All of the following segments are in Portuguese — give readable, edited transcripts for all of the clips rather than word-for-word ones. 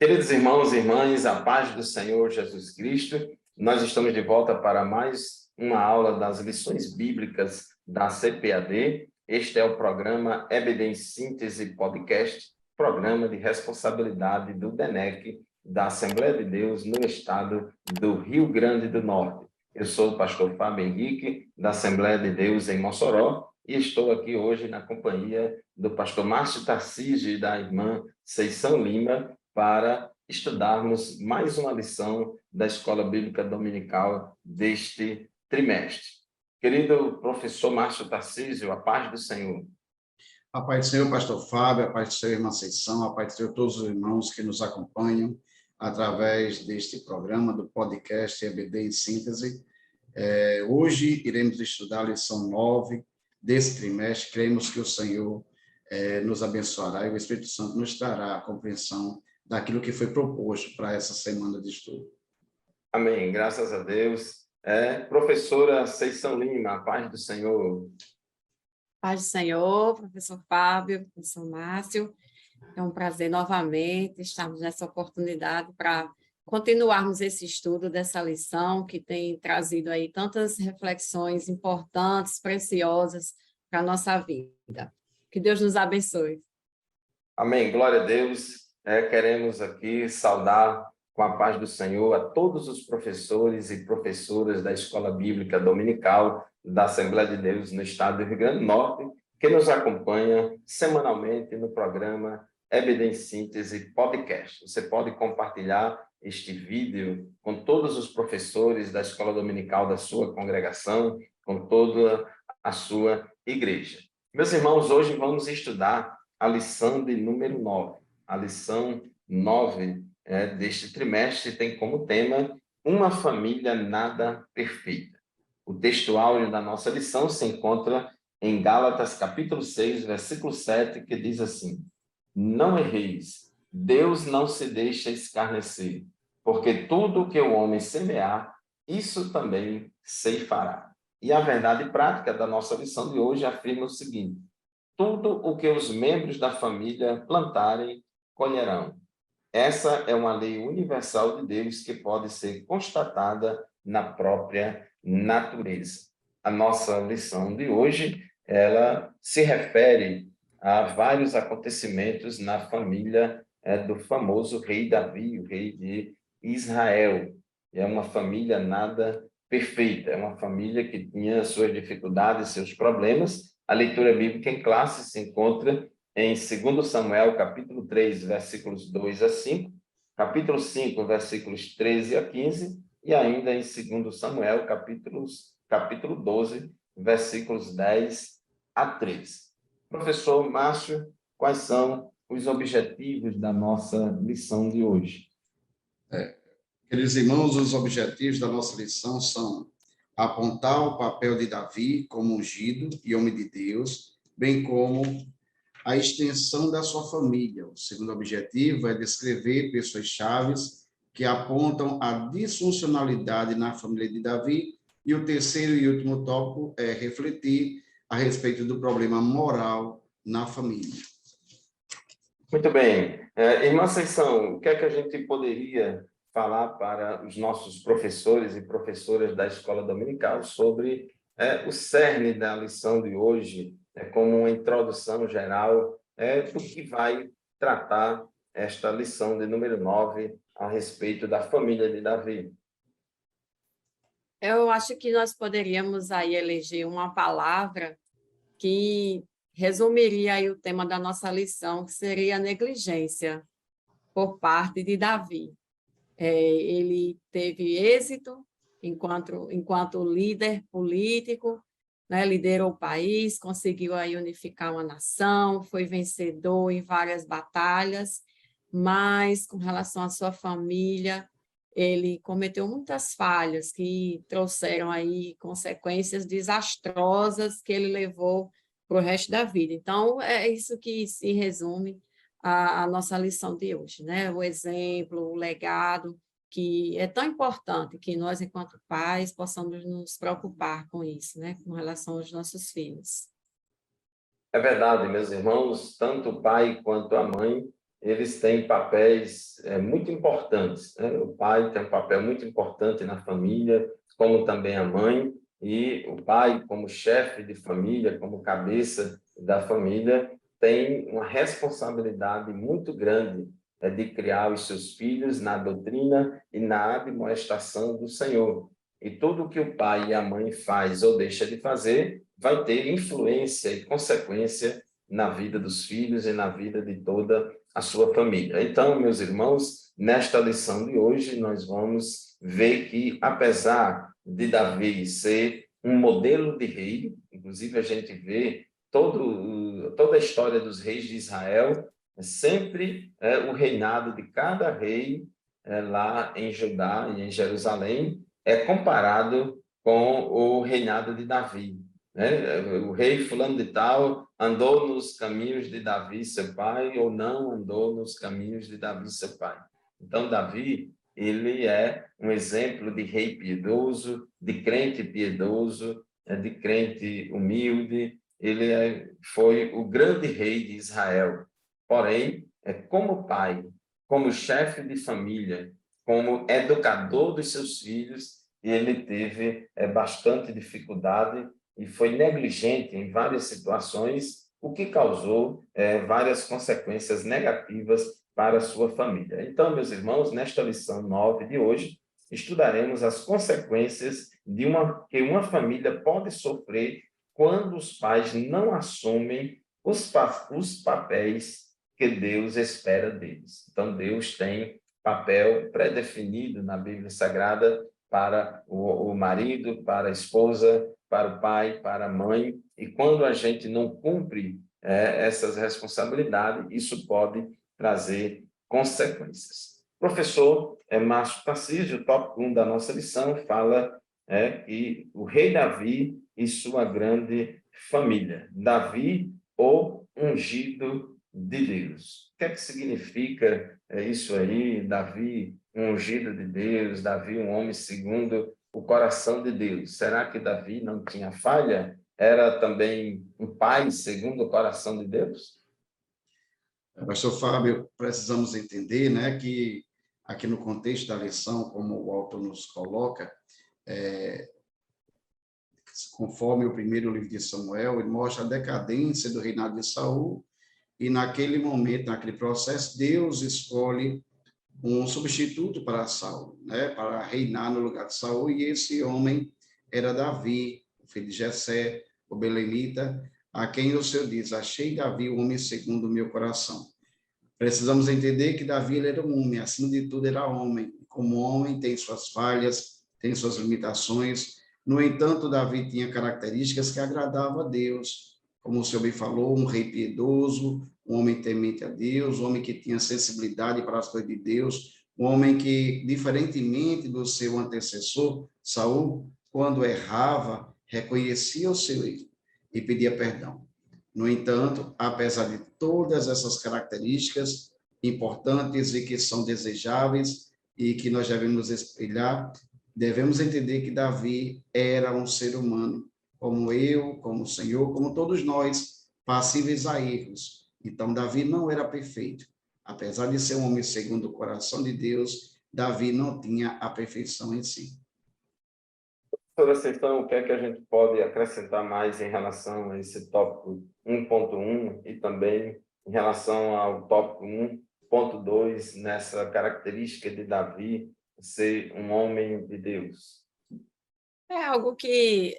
Queridos irmãos e irmãs, a paz do Senhor Jesus Cristo, nós estamos de volta para mais uma aula das lições bíblicas da CPAD. Este é o programa EBD em Síntese Podcast, programa de responsabilidade do DENEC, da Assembleia de Deus no estado do Rio Grande do Norte. Eu sou o pastor Fábio Henrique, da Assembleia de Deus em Mossoró, e estou aqui hoje na companhia do pastor Márcio Tarcísio e da irmã Ceição Lima, para estudarmos mais uma lição da Escola Bíblica Dominical deste trimestre. Querido professor Márcio Tarcísio, a paz do Senhor. A paz do Senhor, pastor Fábio, a paz do Senhor, irmã Ceição, a paz do Senhor, todos os irmãos que nos acompanham através deste programa, do podcast EBD em Síntese. Hoje iremos estudar a lição 9 desse trimestre. Cremos que o Senhor nos abençoará e o Espírito Santo nos trará a compreensão daquilo que foi proposto para essa semana de estudo. Amém, graças a Deus. Professora Ceição Lima, a paz do Senhor. Paz do Senhor, professor Fábio, professor Márcio. É um prazer novamente estarmos nessa oportunidade para continuarmos esse estudo dessa lição que tem trazido aí tantas reflexões importantes, preciosas para a nossa vida. Que Deus nos abençoe. Amém, glória a Deus. Queremos aqui saudar com a paz do Senhor a todos os professores e professoras da Escola Bíblica Dominical da Assembleia de Deus no estado do Rio Grande do Norte, que nos acompanha semanalmente no programa EBD em Síntese Podcast. Você pode compartilhar este vídeo com todos os professores da Escola Dominical da sua congregação, com toda a sua igreja. Meus irmãos, hoje vamos estudar a lição de número 9. A lição 9 deste trimestre tem como tema Uma Família Nada Perfeita. O texto áureo da nossa lição se encontra em Gálatas, capítulo 6, versículo 7, que diz assim: Não erreis, Deus não se deixa escarnecer, porque tudo o que o homem semear, isso também ceifará. E a verdade prática da nossa lição de hoje afirma o seguinte: tudo o que os membros da família plantarem, colherão. Essa é uma lei universal de Deus que pode ser constatada na própria natureza. A nossa lição de hoje, ela se refere a vários acontecimentos na família do famoso rei Davi, o rei de Israel. É uma família nada perfeita, é uma família que tinha suas dificuldades, seus problemas. A leitura bíblica em classe se encontra em 2 Samuel, capítulo 3, versículos 2 a 5, capítulo 5, versículos 13 a 15, e ainda em 2 Samuel, capítulo 12, versículos 10 a 13. Professor Márcio, quais são os objetivos da nossa lição de hoje? Queridos irmãos, os objetivos da nossa lição são apontar o papel de Davi como ungido e homem de Deus, bem como a extensão da sua família. O segundo objetivo é descrever pessoas chaves que apontam a disfuncionalidade na família de Davi. E o terceiro e último tópico é refletir a respeito do problema moral na família. Muito bem. Irmã Ceição, o que é que a gente poderia falar para os nossos professores e professoras da Escola Dominical sobre o cerne da lição de hoje, como uma introdução geral do que vai tratar esta lição de número 9 a respeito da família de Davi? Eu acho que nós poderíamos aí eleger uma palavra que resumiria aí o tema da nossa lição, que seria a negligência por parte de Davi. Ele teve êxito enquanto líder político, né, liderou o país, conseguiu aí unificar uma nação, foi vencedor em várias batalhas, mas com relação à sua família, ele cometeu muitas falhas que trouxeram aí consequências desastrosas que ele levou para o resto da vida. Então, é isso que se resume a nossa lição de hoje, né? O exemplo, o legado, que é tão importante que nós, enquanto pais, possamos nos preocupar com isso, né? Com relação aos nossos filhos. É verdade, meus irmãos, tanto o pai quanto a mãe eles têm papéis muito importantes, né? O pai tem um papel muito importante na família, como também a mãe, e o pai, como chefe de família, como cabeça da família, tem uma responsabilidade muito grande de criar os seus filhos na doutrina e na admoestação do Senhor. E tudo que o pai e a mãe faz ou deixa de fazer vai ter influência e consequência na vida dos filhos e na vida de toda a sua família. Então, meus irmãos, nesta lição de hoje, nós vamos ver que, apesar de Davi ser um modelo de rei, inclusive a gente vê toda a história dos reis de Israel, sempre o reinado de cada rei lá em Judá e em Jerusalém é comparado com o reinado de Davi, né? O rei fulano de tal andou nos caminhos de Davi, seu pai, ou não andou nos caminhos de Davi, seu pai. Então, Davi, ele é um exemplo de rei piedoso, de crente piedoso, de crente humilde. Ele foi o grande rei de Israel. Porém, como pai, como chefe de família, como educador dos seus filhos, ele teve bastante dificuldade e foi negligente em várias situações, o que causou várias consequências negativas para a sua família. Então, meus irmãos, nesta lição 9 de hoje, estudaremos as consequências que uma família pode sofrer quando os pais não assumem os papéis que Deus espera deles. Então, Deus tem papel pré-definido na Bíblia Sagrada para o marido, para a esposa, para o pai, para a mãe, e quando a gente não cumpre essas responsabilidades, isso pode trazer consequências. Professor Márcio Tarcísio, o tópico 1 da nossa lição, fala que o rei Davi e sua grande família. Davi, o ungido de Deus. O que é que significa isso aí? Davi, um ungido de Deus, Davi, um homem segundo o coração de Deus. Será que Davi não tinha falha? Era também um pai segundo o coração de Deus? Pastor Fábio, precisamos entender, né, que aqui no contexto da lição, como o autor nos coloca, conforme o primeiro livro de Samuel, ele mostra a decadência do reinado de Saul, e naquele momento, naquele processo, Deus escolhe um substituto para Saul, né, para reinar no lugar de Saul, e esse homem era Davi, filho de Jessé, o belemita, a quem o Senhor diz: achei Davi o homem segundo o meu coração. Precisamos entender que Davi ele era um homem, acima de tudo era homem. Como homem tem suas falhas, tem suas limitações. No entanto, Davi tinha características que agradavam a Deus. Como o Senhor bem falou, um rei piedoso, um homem temente a Deus, um homem que tinha sensibilidade para as coisas de Deus, um homem que, diferentemente do seu antecessor, Saul, quando errava, reconhecia o seu erro e pedia perdão. No entanto, apesar de todas essas características importantes e que são desejáveis e que nós devemos espelhar, devemos entender que Davi era um ser humano, como eu, como o Senhor, como todos nós, passíveis a erros. Então, Davi não era perfeito. Apesar de ser um homem segundo o coração de Deus, Davi não tinha a perfeição em si. Professora Cestão, o que é que a gente pode acrescentar mais em relação a esse tópico 1.1 e também em relação ao tópico 1.2, nessa característica de Davi ser um homem de Deus? É algo que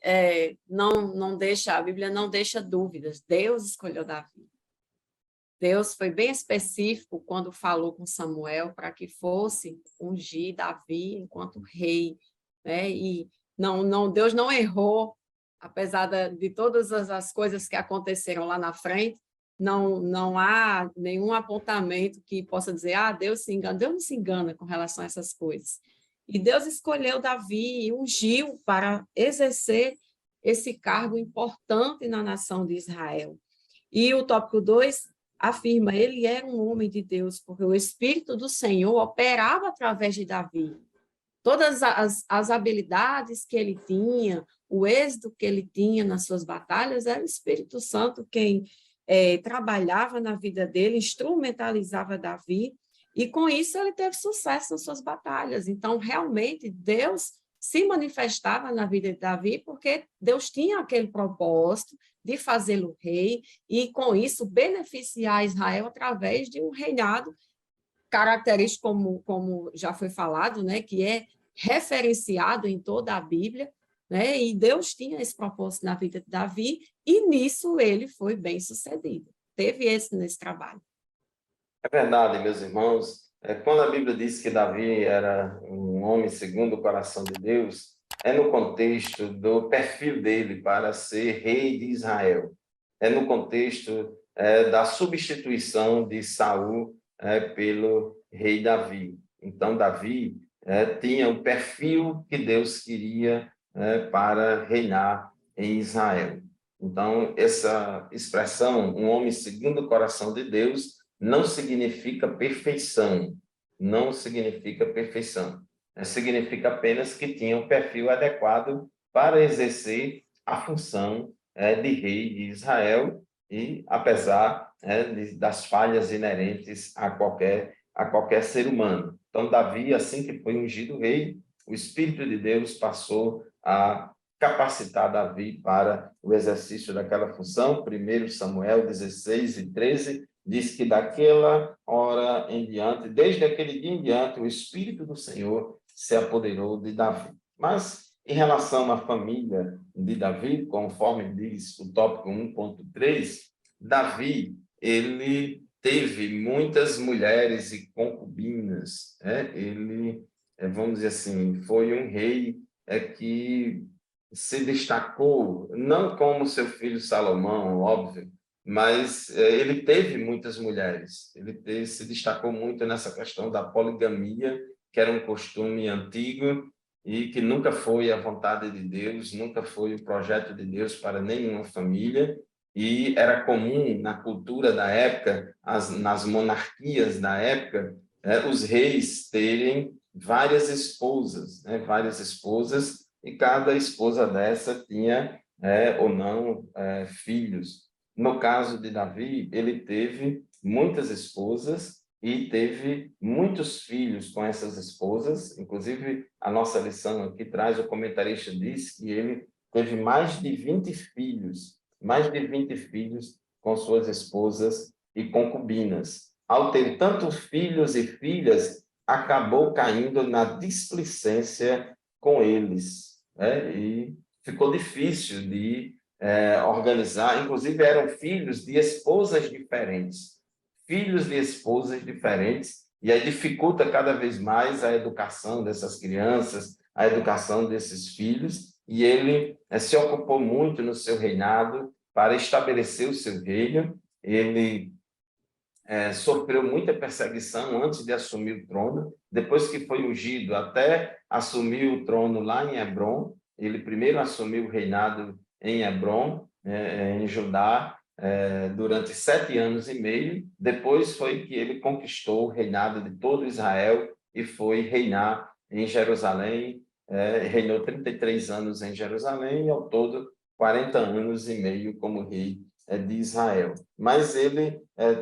não deixa, a Bíblia não deixa dúvidas. Deus escolheu Davi. Deus foi bem específico quando falou com Samuel para que fosse ungir Davi enquanto rei, né? E Deus não errou, apesar de todas as coisas que aconteceram lá na frente, não há nenhum apontamento que possa dizer, Deus se engana. Deus não se engana com relação a essas coisas. E Deus escolheu Davi e ungiu para exercer esse cargo importante na nação de Israel. E o tópico 2 afirma, ele era um homem de Deus, porque o Espírito do Senhor operava através de Davi. Todas as habilidades que ele tinha, o êxito que ele tinha nas suas batalhas, era o Espírito Santo quem trabalhava na vida dele, instrumentalizava Davi, e com isso ele teve sucesso nas suas batalhas. Então, realmente, Deus se manifestava na vida de Davi, porque Deus tinha aquele propósito de fazê-lo rei, e com isso beneficiar Israel através de um reinado característico, como já foi falado, né, que é referenciado em toda a Bíblia, né, e Deus tinha esse propósito na vida de Davi, e nisso ele foi bem sucedido. Teve esse nesse trabalho. É verdade, meus irmãos. Quando a Bíblia diz que Davi era um homem segundo o coração de Deus, é no contexto do perfil dele para ser rei de Israel. É no contexto da substituição de Saul pelo rei Davi. Então, Davi tinha o perfil que Deus queria para reinar em Israel. Então, essa expressão, um homem segundo o coração de Deus, não significa perfeição, não significa perfeição. Significa apenas que tinha um perfil adequado para exercer a função de rei de Israel, e apesar das falhas inerentes a qualquer ser humano. Então, Davi, assim que foi ungido rei, o Espírito de Deus passou a capacitar Davi para o exercício daquela função. 1 Samuel 16:13 diz que daquela hora em diante, desde aquele dia em diante, o Espírito do Senhor se apoderou de Davi. Mas, em relação à família de Davi, conforme diz o tópico 1.3, Davi, ele teve muitas mulheres e concubinas. Ele, vamos dizer assim, foi um rei que se destacou, não como seu filho Salomão, óbvio, mas ele teve muitas mulheres. Ele se destacou muito nessa questão da poligamia, que era um costume antigo e que nunca foi a vontade de Deus, nunca foi o projeto de Deus para nenhuma família, e era comum na cultura da época, nas monarquias da época, os reis terem várias esposas, e cada esposa dessa tinha ou não filhos. No caso de Davi, ele teve muitas esposas e teve muitos filhos com essas esposas. Inclusive, a nossa lição aqui traz, o comentarista diz que ele teve mais de 20 filhos com suas esposas e concubinas. Ao ter tantos filhos e filhas, acabou caindo na displicência com eles, e ficou difícil de organizar. Inclusive, eram filhos de esposas diferentes, e aí dificulta cada vez mais a educação dessas crianças, a educação desses filhos, e ele se ocupou muito no seu reinado para estabelecer o seu reino. Ele sofreu muita perseguição antes de assumir o trono. Depois que foi ungido, até assumir o trono lá em Hebrom, ele primeiro assumiu o reinado em Hebrom, em Judá, durante 7 anos e meio. Depois foi que ele conquistou o reinado de todo Israel e foi reinar em Jerusalém. Reinou 33 anos em Jerusalém e, ao todo, 40 anos e meio como rei de Israel. Mas ele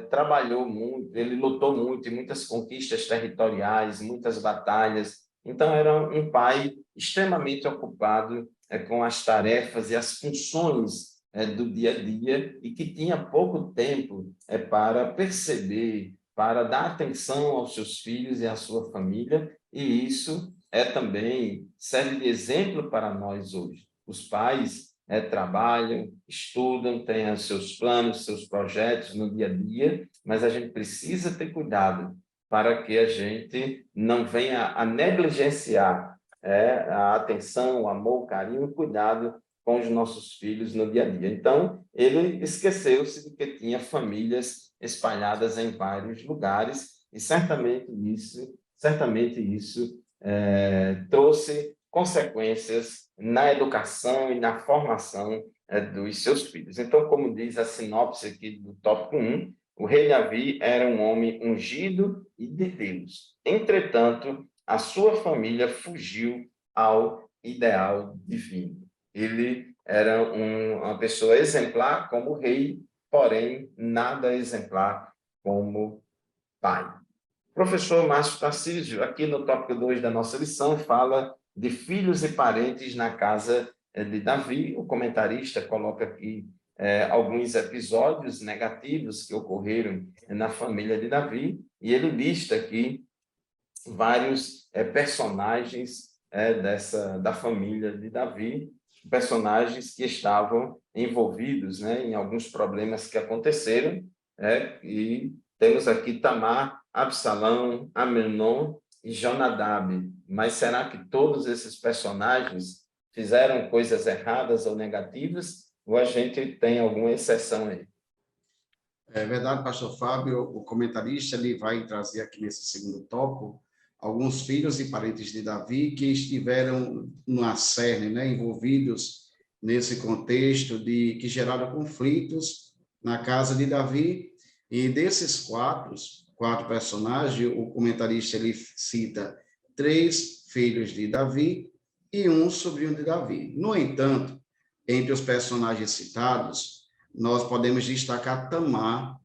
trabalhou muito, ele lutou muito em muitas conquistas territoriais, muitas batalhas. Então, era um pai extremamente ocupado com as tarefas e as funções do dia a dia, e que tinha pouco tempo para perceber, para dar atenção aos seus filhos e à sua família, e isso também serve de exemplo para nós hoje. Os pais trabalham, estudam, têm os seus planos, seus projetos no dia a dia, mas a gente precisa ter cuidado para que a gente não venha a negligenciar a atenção, o amor, o carinho, o cuidado com os nossos filhos no dia a dia. Então, ele esqueceu-se de que tinha famílias espalhadas em vários lugares, e certamente isso trouxe consequências na educação e na formação dos seus filhos. Então, como diz a sinopse aqui do tópico 1, o rei Davi era um homem ungido e de Deus. Entretanto, a sua família fugiu ao ideal divino. Ele era uma pessoa exemplar como rei, porém nada exemplar como pai. O professor Márcio Tarcísio, aqui no tópico 2 da nossa lição, fala de filhos e parentes na casa de Davi. O comentarista coloca aqui alguns episódios negativos que ocorreram na família de Davi, e ele lista aqui vários personagens da família de Davi, personagens que estavam envolvidos, né, em alguns problemas que aconteceram, e temos aqui Tamar, Absalão, Amnon e Jonadab. Mas será que todos esses personagens fizeram coisas erradas ou negativas, ou a gente tem alguma exceção aí? É verdade, pastor Fábio, o comentarista ele vai trazer aqui nesse segundo tópico alguns filhos e parentes de Davi que estiveram no cerne, né, envolvidos nesse contexto que geraram conflitos na casa de Davi. E desses quatro personagens, o comentarista ele cita 3 filhos de Davi e um sobrinho de Davi. No entanto, entre os personagens citados, nós podemos destacar Tamar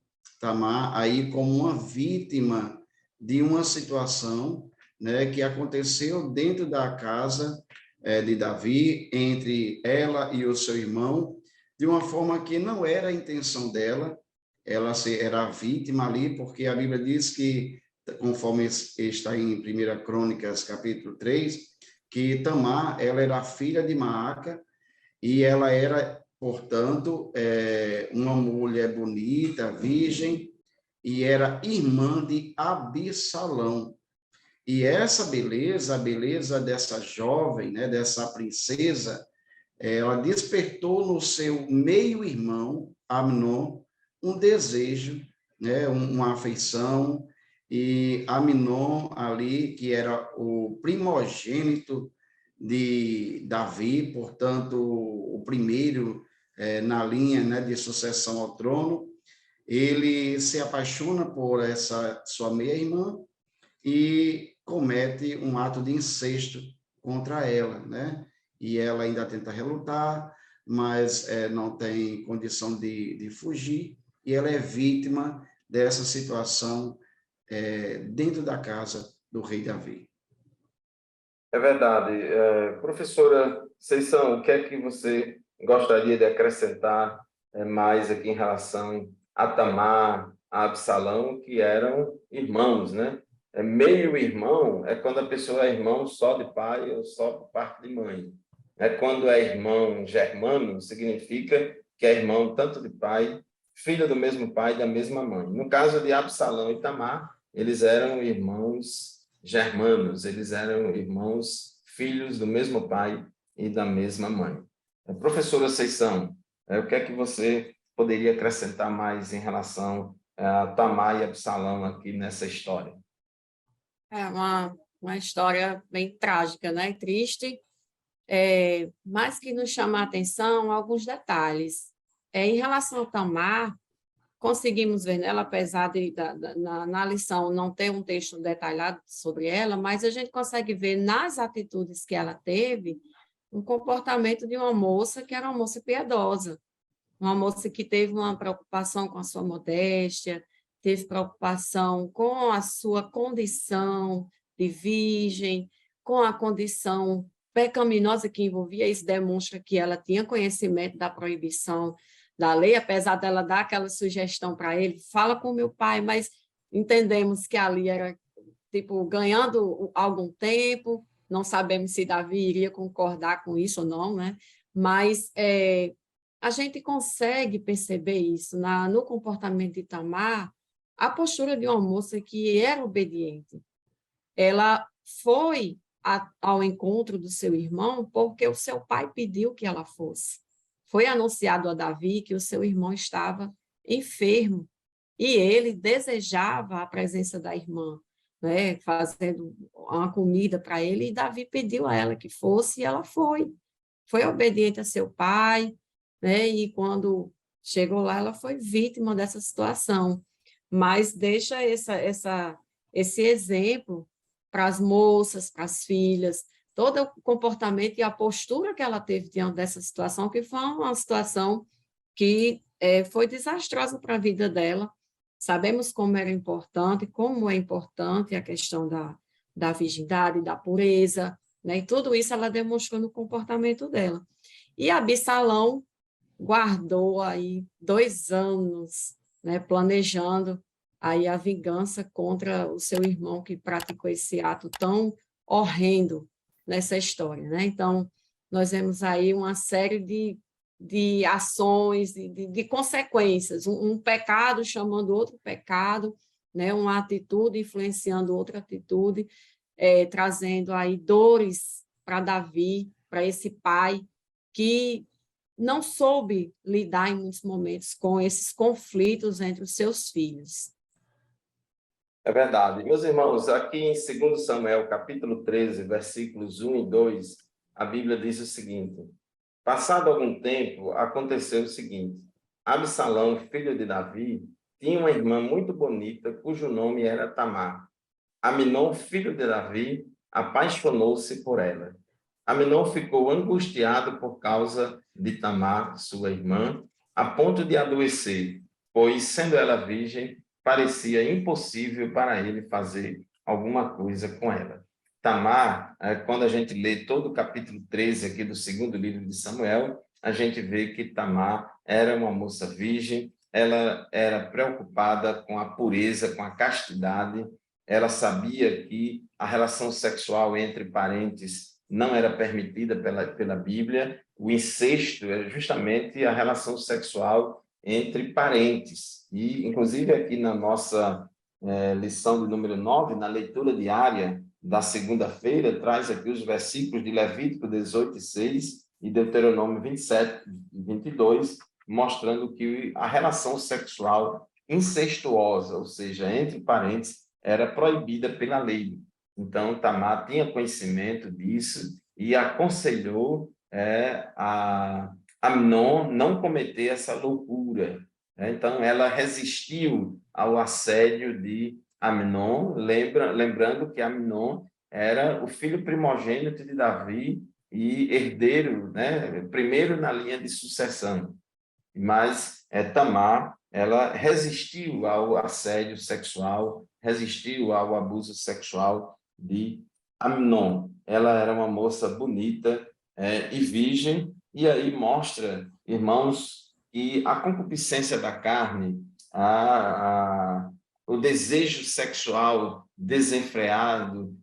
aí como uma vítima de uma situação, né, que aconteceu dentro da casa de Davi, entre ela e o seu irmão, de uma forma que não era a intenção dela, ela era vítima ali, porque a Bíblia diz que, conforme está em 1 Crônicas, capítulo 3, que Tamar, ela era filha de Maaca, e ela era, portanto, uma mulher bonita, virgem, e era irmã de Absalão. E essa beleza, a beleza dessa jovem, né, dessa princesa, ela despertou no seu meio-irmão, Amnon, um desejo, né, uma afeição, e Amnon ali, que era o primogênito de Davi, portanto, o primeiro na linha, né, de sucessão ao trono, ele se apaixona por essa sua meia-irmã e comete um ato de incesto contra ela, né? E ela ainda tenta relutar, mas não tem condição de fugir, e ela é vítima dessa situação dentro da casa do rei Davi. É verdade. Professora Seição, o que é que você gostaria de acrescentar mais aqui em relação a Tamar, a Absalão, que eram irmãos, né? Meio-irmão é quando a pessoa é irmão só de pai ou só por parte de mãe. Quando é irmão germano, significa que é irmão tanto de pai, filho do mesmo pai e da mesma mãe. No caso de Absalão e Tamar, eles eram irmãos germanos, eles eram irmãos, filhos do mesmo pai e da mesma mãe. Professora Seição, o que é que você poderia acrescentar mais em relação a Tamar e Absalão aqui nessa história? É uma história bem trágica, né? Triste, mas que nos chama a atenção alguns detalhes. Em relação a Tamar, conseguimos ver nela, apesar na lição não ter um texto detalhado sobre ela, mas a gente consegue ver nas atitudes que ela teve um comportamento de uma moça que era uma moça piedosa, uma moça que teve uma preocupação com a sua modéstia, teve preocupação com a sua condição de virgem, com a condição pecaminosa que envolvia. Isso demonstra que ela tinha conhecimento da proibição da lei, apesar dela dar aquela sugestão para ele, fala com meu pai, mas entendemos que ali era, tipo, ganhando algum tempo, não sabemos se Davi iria concordar com isso ou não, né? Mas a gente consegue perceber isso no comportamento de Tamar, a postura de uma moça que era obediente. Ela foi ao encontro do seu irmão porque o seu pai pediu que ela fosse. Foi anunciado a Davi que o seu irmão estava enfermo e ele desejava a presença da irmã, né, fazendo uma comida para ele, e Davi pediu a ela que fosse, e ela foi. Foi obediente a seu pai, né, e quando chegou lá, ela foi vítima dessa situação. Mas deixa esse exemplo para as moças, para as filhas, todo o comportamento e a postura que ela teve diante dessa situação, que foi uma situação que foi desastrosa para a vida dela. Sabemos como era importante, como é importante a questão da virgindade, da pureza, né? E tudo isso ela demonstrou no comportamento dela. E Absalão guardou aí 2 anos, né, planejando aí a vingança contra o seu irmão que praticou esse ato tão horrendo nessa história, né? Então, nós vemos aí uma série de ações, de consequências, um pecado chamando outro pecado, né? Uma atitude influenciando outra atitude, trazendo aí dores para Davi, para esse pai que não soube lidar em muitos momentos com esses conflitos entre os seus filhos. É verdade. Meus irmãos, aqui em 2 Samuel, capítulo 13, versículos 1 e 2, a Bíblia diz o seguinte: passado algum tempo, aconteceu o seguinte: Absalão, filho de Davi, tinha uma irmã muito bonita, cujo nome era Tamar. Amnon, filho de Davi, apaixonou-se por ela. Amnon ficou angustiado por causa de Tamar, sua irmã, a ponto de adoecer, pois, sendo ela virgem, parecia impossível para ele fazer alguma coisa com ela. Tamar, quando a gente lê todo o capítulo 13 aqui do segundo livro de Samuel, a gente vê que Tamar era uma moça virgem, ela era preocupada com a pureza, com a castidade, ela sabia que a relação sexual entre parentes não era permitida pela Bíblia. O incesto é justamente a relação sexual entre parentes. E, inclusive, aqui na nossa lição de número 9, na leitura diária da segunda-feira, traz aqui os versículos de Levítico 18:6 e Deuteronômio 27:22, mostrando que a relação sexual incestuosa, ou seja, entre parentes, era proibida pela lei. Então, Tamar tinha conhecimento disso e aconselhou a Amnon não cometer essa loucura. Então, ela resistiu ao assédio de Amnon, lembrando que Amnon era o filho primogênito de Davi e herdeiro, né, primeiro na linha de sucessão. Mas Tamar, ela resistiu ao assédio sexual, resistiu ao abuso sexual de Amnon. Ela era uma moça bonita e virgem, e aí mostra, irmãos, que a concupiscência da carne, o desejo sexual desenfreado,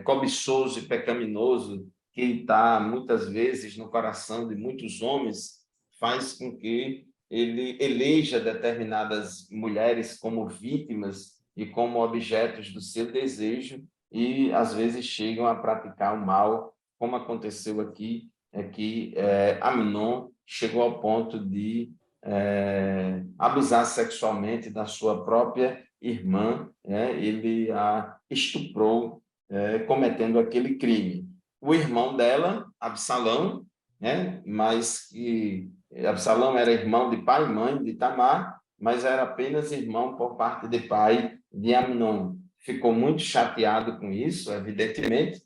cobiçoso e pecaminoso, que está muitas vezes no coração de muitos homens, faz com que ele eleja determinadas mulheres como vítimas e como objetos do seu desejo, e às vezes chegam a praticar o mal, como aconteceu aqui, que Amnon chegou ao ponto de abusar sexualmente da sua própria irmã, ele a estuprou, cometendo aquele crime. O irmão dela, Absalão, mas que Absalão era irmão de pai e mãe de Tamar, mas era apenas irmão por parte de pai de Amnon. Ficou muito chateado com isso, evidentemente,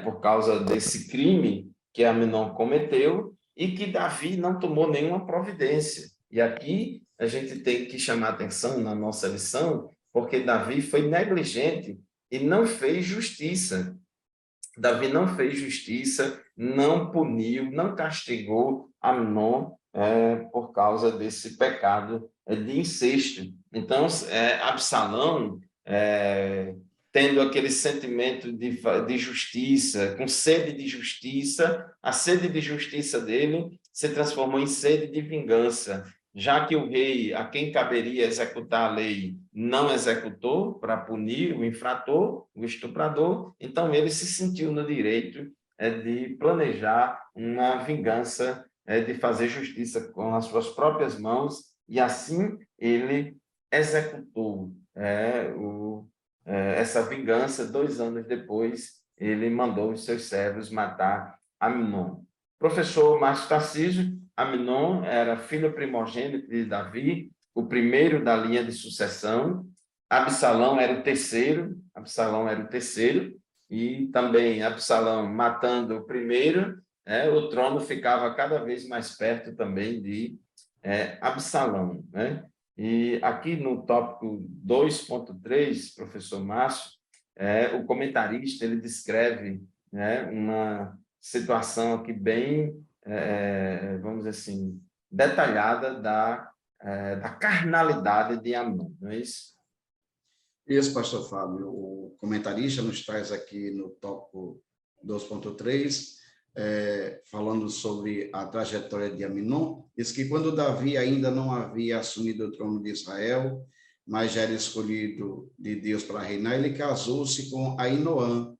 por causa desse crime que Amnon cometeu e que Davi não tomou nenhuma providência. E aqui a gente tem que chamar atenção na nossa lição, porque Davi foi negligente e não fez justiça. Davi não fez justiça, não puniu, não castigou Amnon por causa desse pecado de incesto. Então, Absalão, tendo aquele sentimento de justiça, com sede de justiça, a sede de justiça dele se transformou em sede de vingança. Já que o rei, a quem caberia executar a lei, não executou para punir o infrator, o estuprador, então ele se sentiu no direito de planejar uma vingança, de fazer justiça com as suas próprias mãos, e assim ele executou essa vingança. 2 anos depois, ele mandou os seus servos matar Amnon. Professor Márcio Tarcísio, Amnon era filho primogênito de Davi, o primeiro da linha de sucessão. Absalão era o terceiro, e também Absalão matando o primeiro, o trono ficava cada vez mais perto também de Absalão, né? E aqui no tópico 2.3, professor Márcio, o comentarista ele descreve, né, uma situação aqui bem, vamos dizer assim, detalhada da carnalidade de Amnon, não é isso? Isso, pastor Fábio, o comentarista nos traz aqui no tópico 2.3, falando sobre a trajetória de Aminon, diz que quando Davi ainda não havia assumido o trono de Israel, mas já era escolhido de Deus para reinar, ele casou-se com Ainoã,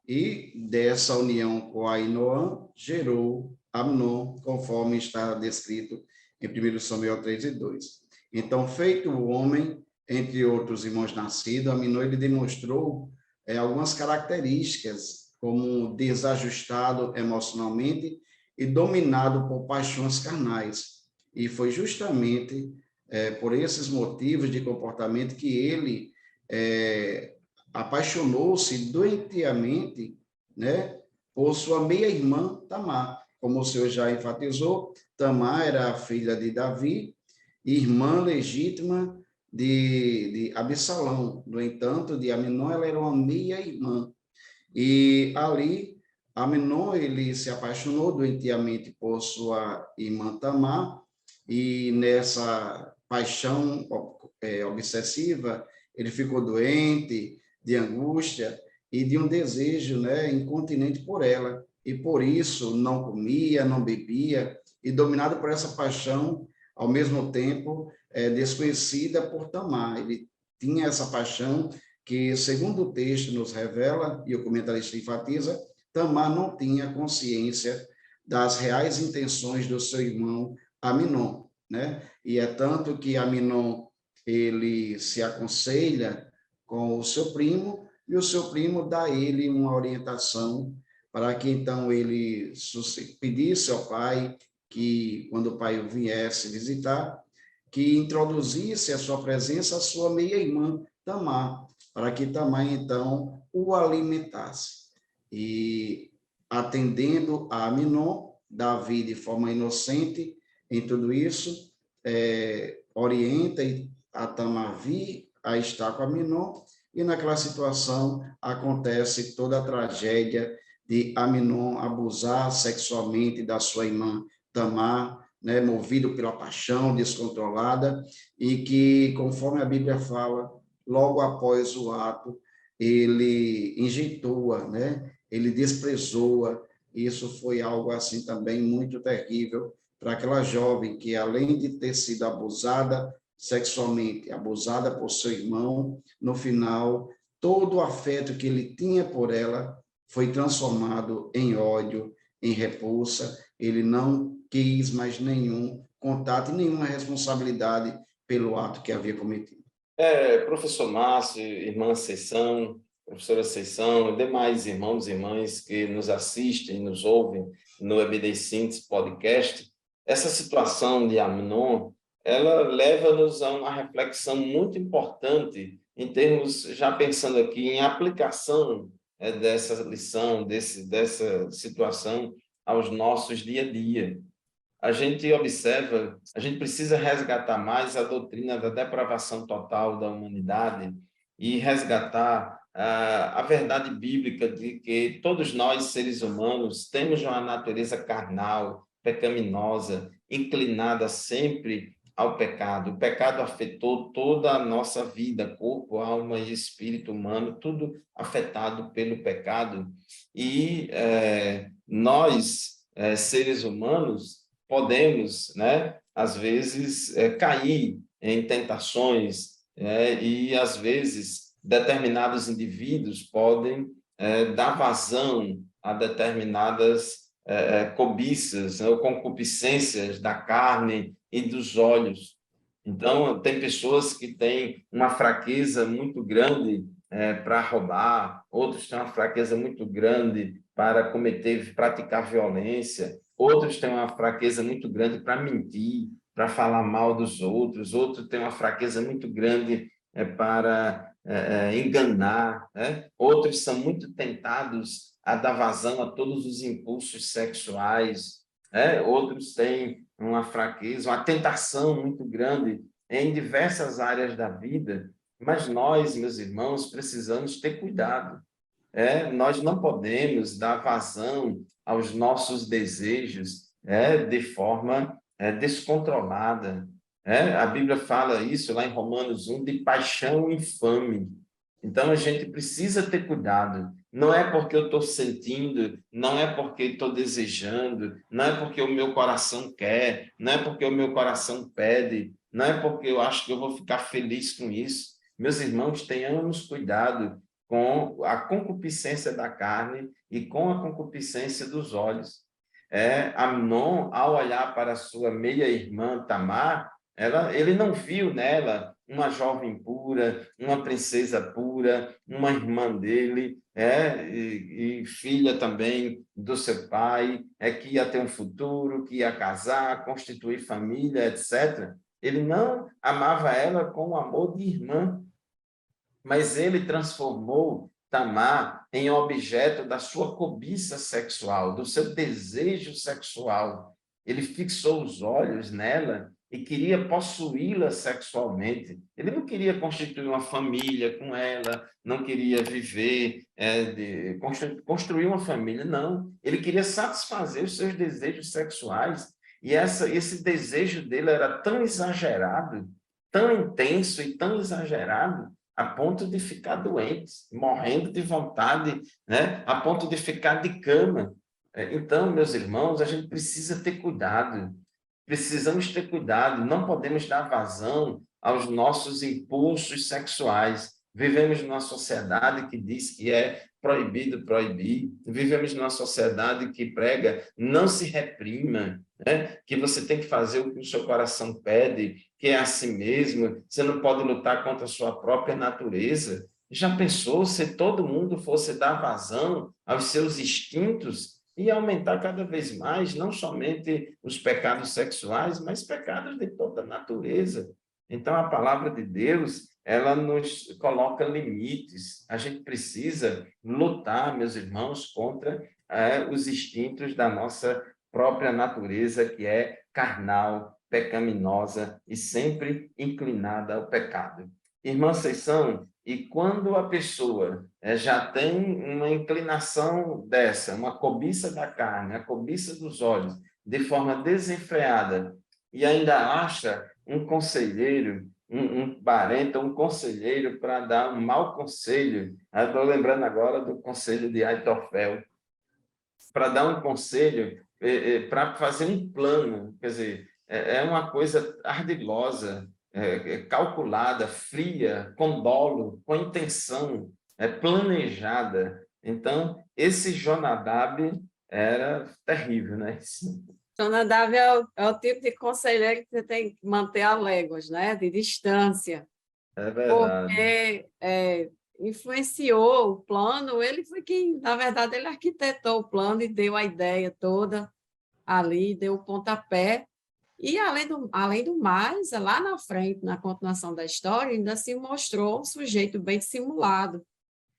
e dessa união com Ainoã gerou Amnon, conforme está descrito em 1 Samuel 3:2. Então, feito o homem, entre outros irmãos nascidos, Amnon ele demonstrou algumas características, como desajustado emocionalmente e dominado por paixões carnais. E foi justamente por esses motivos de comportamento que ele apaixonou-se doentiamente, né, por sua meia-irmã Tamar. Como o senhor já enfatizou, Tamar era a filha de Davi, irmã legítima de Absalão. No entanto, de Aminon, ela era uma meia-irmã. E ali, Aminon, ele se apaixonou doentiamente por sua irmã Tamar, e nessa paixão obsessiva, ele ficou doente, de angústia e de um desejo, né, incontinente por ela. E por isso não comia, não bebia, e dominado por essa paixão, ao mesmo tempo, desconhecida por Tamar. Ele tinha essa paixão que, segundo o texto nos revela, e o comentarista enfatiza, Tamar não tinha consciência das reais intenções do seu irmão Aminon, né? E é tanto que Aminon ele se aconselha com o seu primo, e o seu primo dá a ele uma orientação para que então ele pedisse ao pai que, quando o pai o viesse visitar, que introduzisse a sua presença a sua meia-irmã, Tamar, para que Tamar, então, o alimentasse. E, atendendo a Aminon, Davi, de forma inocente em tudo isso, orienta a Tamar vir a estar com Aminon, e naquela situação acontece toda a tragédia de Aminon abusar sexualmente da sua irmã Tamar, né, movido pela paixão descontrolada, e que, conforme a Bíblia fala, logo após o ato, ele injeitou-a, né, ele desprezou-a. Isso foi algo assim também muito terrível para aquela jovem que, além de ter sido abusada sexualmente, abusada por seu irmão, no final, todo o afeto que ele tinha por ela foi transformado em ódio, em repulsa. Ele não quis mais nenhum contato e nenhuma responsabilidade pelo ato que havia cometido. Professor Márcio, irmã Conceição, professora Conceição, e demais irmãos e irmãs que nos assistem, nos ouvem no EBD Síntese Podcast, essa situação de Amnon, ela leva-nos a uma reflexão muito importante em termos, já pensando aqui em aplicação dessa lição, dessa situação aos nossos dia a dia. A gente observa, a gente precisa resgatar mais a doutrina da depravação total da humanidade e resgatar a verdade bíblica de que todos nós, seres humanos, temos uma natureza carnal, pecaminosa, inclinada sempre ao pecado. O pecado afetou toda a nossa vida, corpo, alma e espírito humano, tudo afetado pelo pecado. E nós, seres humanos, podemos, né, às vezes, cair em tentações, e, às vezes, determinados indivíduos podem dar vazão a determinadas cobiças, né, ou concupiscências da carne e dos olhos. Então, tem pessoas que têm uma fraqueza muito grande para roubar, outros têm uma fraqueza muito grande para praticar violência, outros têm uma fraqueza muito grande para mentir, para falar mal dos outros, outros têm uma fraqueza muito grande para enganar, né? Outros são muito tentados a dar vazão a todos os impulsos sexuais. Outros têm uma fraqueza, uma tentação muito grande em diversas áreas da vida, mas nós, meus irmãos, precisamos ter cuidado. Nós não podemos dar vazão aos nossos desejos de forma descontrolada. A Bíblia fala isso lá em Romanos 1, de paixão infame. Então, a gente precisa ter cuidado. Não é porque eu estou sentindo, não é porque estou desejando, não é porque o meu coração quer, não é porque o meu coração pede, não é porque eu acho que eu vou ficar feliz com isso. Meus irmãos, tenhamos cuidado com a concupiscência da carne e com a concupiscência dos olhos. Amnon, ao olhar para sua meia-irmã Tamar, ele não viu nela uma jovem pura, uma princesa pura, uma irmã dele, e filha também do seu pai, que ia ter um futuro, que ia casar, constituir família, etc. Ele não amava ela com o amor de irmã, mas ele transformou Tamar em objeto da sua cobiça sexual, do seu desejo sexual. Ele fixou os olhos nela e queria possuí-la sexualmente. Ele não queria constituir uma família com ela, não queria viver, construir uma família, não. Ele queria satisfazer os seus desejos sexuais. E esse desejo dele era tão exagerado, tão intenso e tão exagerado, a ponto de ficar doente, morrendo de vontade, a ponto de ficar de cama. Então, meus irmãos, a gente precisa ter cuidado, precisamos ter cuidado, não podemos dar vazão aos nossos impulsos sexuais. Vivemos numa sociedade que diz que é proibido proibir, vivemos numa sociedade que prega não se reprima, que você tem que fazer o que o seu coração pede, que é assim mesmo, você não pode lutar contra a sua própria natureza. Já pensou se todo mundo fosse dar vazão aos seus instintos e aumentar cada vez mais, não somente os pecados sexuais, mas pecados de toda a natureza? Então, a palavra de Deus, ela nos coloca limites. A gente precisa lutar, meus irmãos, contra os instintos da nossa própria natureza, que é carnal, pecaminosa e sempre inclinada ao pecado. Irmã Conceição, e quando a pessoa já tem uma inclinação dessa, uma cobiça da carne, a cobiça dos olhos, de forma desenfreada, e ainda acha um conselheiro, um parente, um conselheiro para dar um mau conselho, estou lembrando agora do conselho de Aitofel, para dar um conselho, para fazer um plano, quer dizer, é uma coisa ardilosa, calculada, fria, com dolo, com intenção, planejada. Então, esse Jonadab era terrível, né? Jonadab é o tipo de conselheiro que você tem que manter a léguas, né? De distância. É verdade. Porque influenciou o plano, ele foi quem, na verdade, ele arquitetou o plano e deu a ideia toda ali, deu o pontapé. E, além do mais, lá na frente, na continuação da história, ainda se mostrou um sujeito bem dissimulado.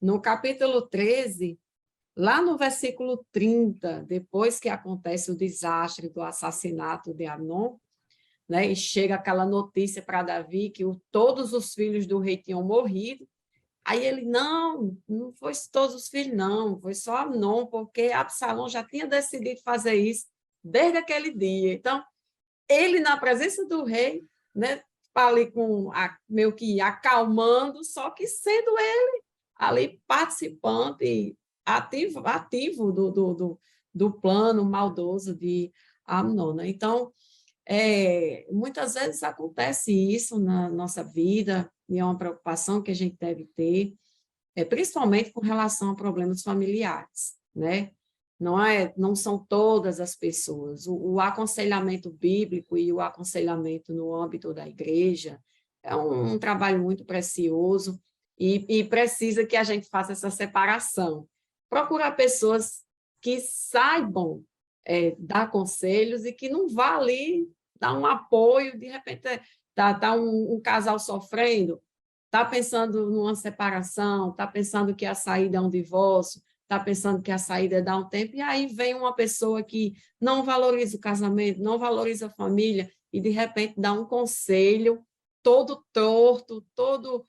No capítulo 13, lá no versículo 30, depois que acontece o desastre do assassinato de Amnon, né, e chega aquela notícia para Davi que todos os filhos do rei tinham morrido, aí ele, não foi todos os filhos, não, foi só Amnon, porque Absalão já tinha decidido fazer isso desde aquele dia. Então, ele, na presença do rei, né, ali meio que acalmando, só que sendo ele ali participante ativo do plano maldoso de Amnon, né? Então, muitas vezes acontece isso na nossa vida, e é uma preocupação que a gente deve ter, principalmente com relação a problemas familiares, né? Não são todas as pessoas. O aconselhamento bíblico e o aconselhamento no âmbito da igreja é um trabalho muito precioso e precisa que a gente faça essa separação. Procurar pessoas que saibam dar conselhos e que não vá ali dar um apoio, de repente tá um casal sofrendo, está pensando numa separação, está pensando que a saída é um divórcio, está pensando que a saída é dar um tempo, e aí vem uma pessoa que não valoriza o casamento, não valoriza a família, e de repente dá um conselho todo torto, todo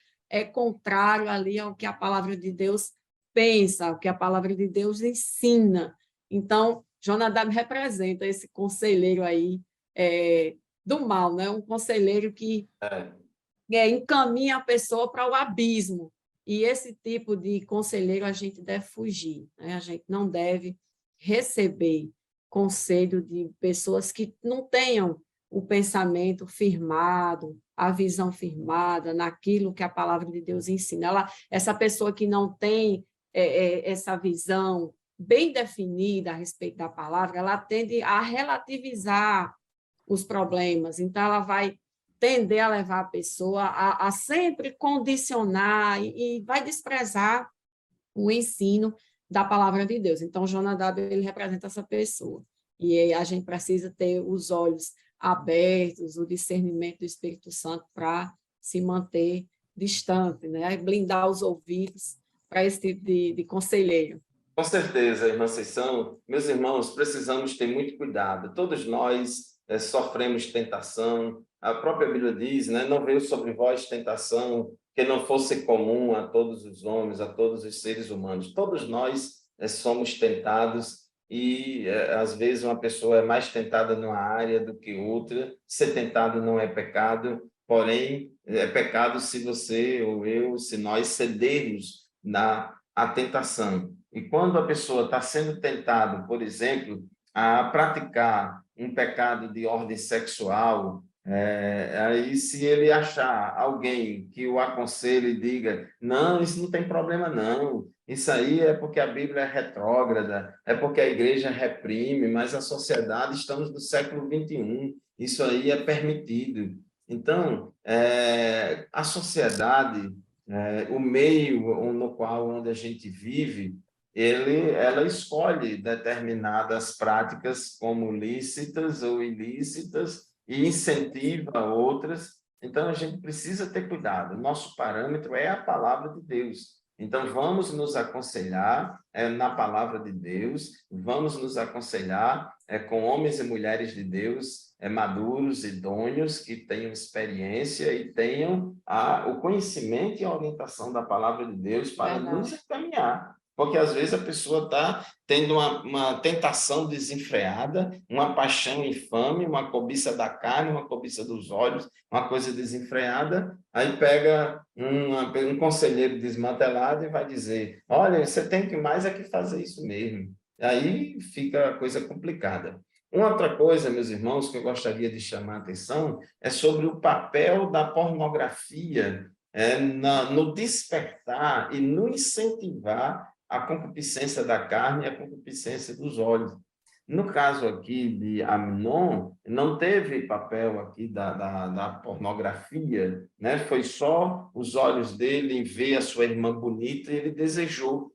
contrário ali ao que a palavra de Deus pensa, ao que a palavra de Deus ensina. Então, Jonadab representa esse conselheiro aí do mal, né? Um conselheiro que encaminha a pessoa para o abismo. E esse tipo de conselheiro a gente deve fugir, né? A gente não deve receber conselho de pessoas que não tenham o pensamento firmado, a visão firmada naquilo que a palavra de Deus ensina. Essa pessoa que não tem essa visão bem definida a respeito da palavra, ela tende a relativizar os problemas. Então, ela vai tender a levar a pessoa a sempre condicionar e vai desprezar o ensino da palavra de Deus. Então, Jonadab, ele representa essa pessoa. E a gente precisa ter os olhos abertos, o discernimento do Espírito Santo para se manter distante, né? Blindar os ouvidos para esse tipo de conselheiro. Com certeza, irmã Conceição. Meus irmãos, precisamos ter muito cuidado. Todos nós sofremos tentação. A própria Bíblia diz, né? Não veio sobre vós tentação que não fosse comum a todos os homens, a todos os seres humanos. Todos nós somos tentados e, às vezes, uma pessoa é mais tentada numa área do que outra. Ser tentado não é pecado, porém, é pecado se você ou eu, se nós cedermos à tentação. E quando a pessoa está sendo tentada, por exemplo, a praticar um pecado de ordem sexual, aí se ele achar alguém que o aconselhe e diga, não, isso não tem problema não, isso aí é porque a Bíblia é retrógrada, é porque a igreja reprime, mas a sociedade, estamos no século XXI, isso aí é permitido. Então, a sociedade, o meio no qual onde a gente vive, ela escolhe determinadas práticas como lícitas ou ilícitas e incentiva outras. Então, a gente precisa ter cuidado. Nosso parâmetro é a palavra de Deus. Então, vamos nos aconselhar na palavra de Deus, vamos nos aconselhar com homens e mulheres de Deus maduros, idôneos, que tenham experiência e tenham o conhecimento e a orientação da palavra de Deus para nos encaminhar. Porque, às vezes, a pessoa está tendo uma tentação desenfreada, uma paixão infame, uma cobiça da carne, uma cobiça dos olhos, uma coisa desenfreada, aí pega um conselheiro desmantelado e vai dizer, olha, você tem que mais é que fazer isso mesmo. Aí fica a coisa complicada. Uma outra coisa, meus irmãos, que eu gostaria de chamar a atenção é sobre o papel da pornografia no despertar e no incentivar a concupiscência da carne e a concupiscência dos olhos. No caso aqui de Amnon, não teve papel aqui da pornografia, né? Foi só os olhos dele em ver a sua irmã bonita e ele desejou.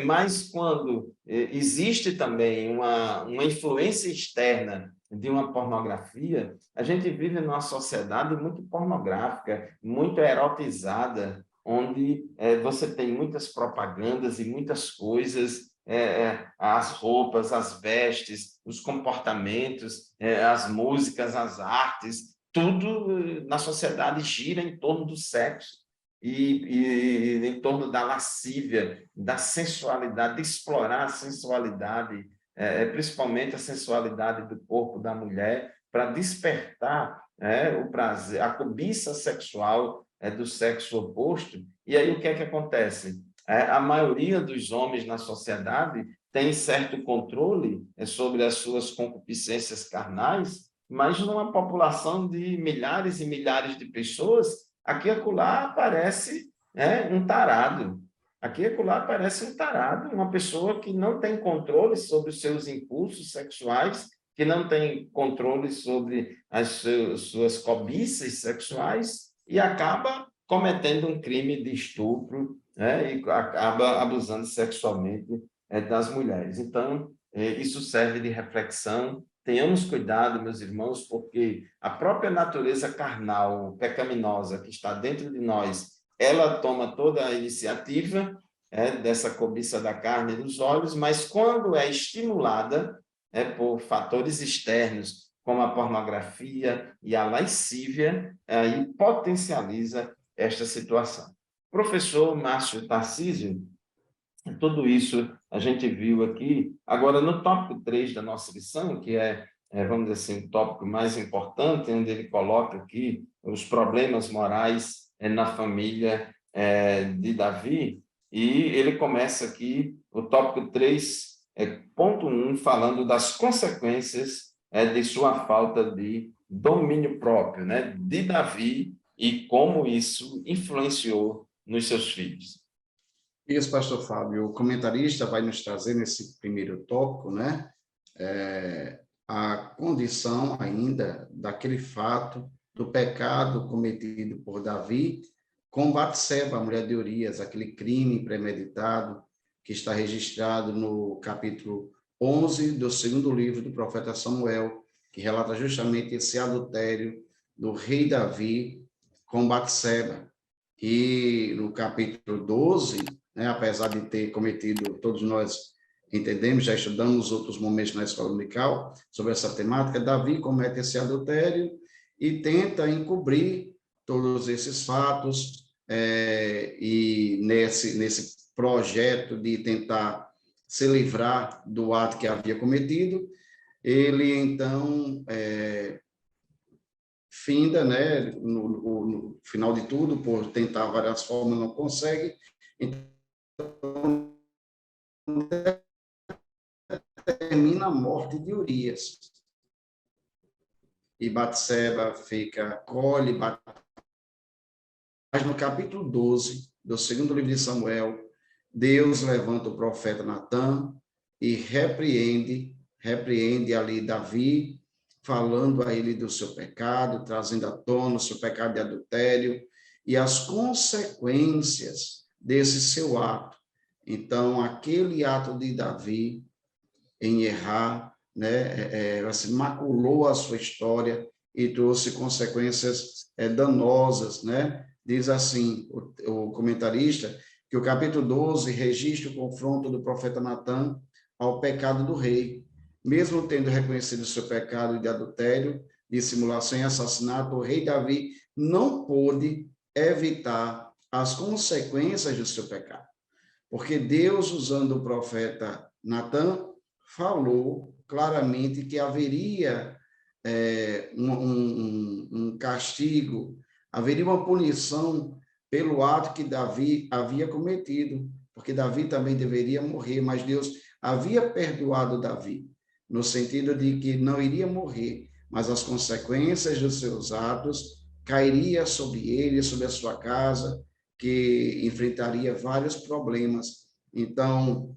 Mas quando existe também uma influência externa de uma pornografia, a gente vive numa sociedade muito pornográfica, muito erotizada, onde você tem muitas propagandas e muitas coisas, as roupas, as vestes, os comportamentos, as músicas, as artes, tudo na sociedade gira em torno do sexo e em torno da lascívia, da sensualidade, de explorar a sensualidade, principalmente a sensualidade do corpo da mulher, para despertar o prazer, a cobiça sexual do sexo oposto. E aí o que é que acontece? A maioria dos homens na sociedade tem certo controle sobre as suas concupiscências carnais, mas numa população de milhares e milhares de pessoas, aqui e acolá aparece um tarado. Aqui e acolá aparece um tarado, uma pessoa que não tem controle sobre os seus impulsos sexuais, que não tem controle sobre as suas cobiças sexuais e acaba cometendo um crime de estupro, e acaba abusando sexualmente das mulheres. Então, isso serve de reflexão. Tenhamos cuidado, meus irmãos, porque a própria natureza carnal, pecaminosa que está dentro de nós, ela toma toda a iniciativa dessa cobiça da carne e dos olhos, mas quando é estimulada por fatores externos, como a pornografia e a lascívia, aí potencializa esta situação. Professor Márcio Tarcísio, tudo isso a gente viu aqui. Agora, no tópico 3 da nossa lição, que vamos dizer assim, o tópico mais importante, onde ele coloca aqui os problemas morais na família de Davi, e ele começa aqui o tópico 3, ponto 1, falando das consequências de sua falta de domínio próprio, né, de Davi, e como isso influenciou nos seus filhos. Isso, pastor Fábio, o comentarista vai nos trazer nesse primeiro tópico, né, a condição ainda daquele fato do pecado cometido por Davi com Batseba, a mulher de Urias, aquele crime premeditado que está registrado no capítulo 11 do segundo livro do profeta Samuel, que relata justamente esse adultério do rei Davi com Batseba. E no capítulo 12, né, apesar de ter cometido, todos nós entendemos, já estudamos outros momentos na escola dominical sobre essa temática, Davi comete esse adultério e tenta encobrir todos esses fatos, e nesse projeto de tentar se livrar do ato que havia cometido, ele então finda, né, no final de tudo, por tentar várias formas, não consegue, então termina a morte de Urias. E Batseba colhe. Mas no capítulo 12 do segundo livro de Samuel, Deus levanta o profeta Natã e repreende ali Davi, falando a ele do seu pecado, trazendo à tona o seu pecado de adultério e as consequências desse seu ato. Então, aquele ato de Davi em errar, né, assim, maculou a sua história e trouxe consequências danosas, né? Diz assim o comentarista que o capítulo 12 registra o confronto do profeta Natã ao pecado do rei. Mesmo tendo reconhecido o seu pecado de adultério, dissimulação e assassinato, o rei Davi não pôde evitar as consequências do seu pecado. Porque Deus, usando o profeta Natã, falou claramente que haveria um castigo, haveria uma punição pelo ato que Davi havia cometido, porque Davi também deveria morrer, mas Deus havia perdoado Davi, no sentido de que não iria morrer, mas as consequências dos seus atos cairiam sobre ele, sobre a sua casa, que enfrentaria vários problemas. Então,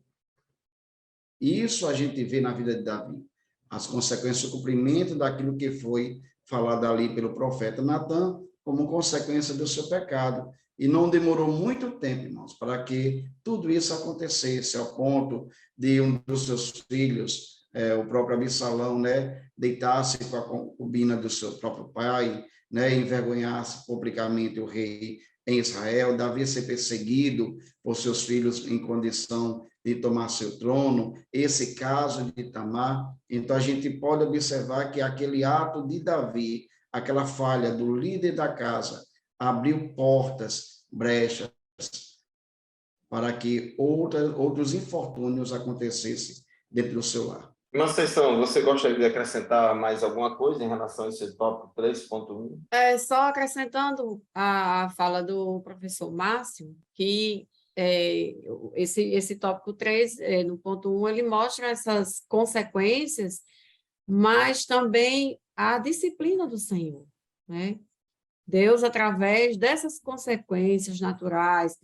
isso a gente vê na vida de Davi, as consequências do cumprimento daquilo que foi falado ali pelo profeta Natã, como consequência do seu pecado. E não demorou muito tempo, irmãos, para que tudo isso acontecesse, ao ponto de um dos seus filhos, o próprio Absalão, né, deitasse com a concubina do seu próprio pai, né, envergonhasse publicamente o rei em Israel, Davi ser perseguido por seus filhos em condição de tomar seu trono, esse caso de Tamar. Então, a gente pode observar que aquele ato de Davi, aquela falha do líder da casa, abriu portas, brechas, para que outros infortúnios acontecessem dentro do seu lar. Irmã Conceição, você gostaria de acrescentar mais alguma coisa em relação a esse tópico 3.1? Só acrescentando a fala do professor Márcio, que esse tópico 3, no ponto 1, ele mostra essas consequências, mas também a disciplina do Senhor, né? Deus, através dessas consequências naturais,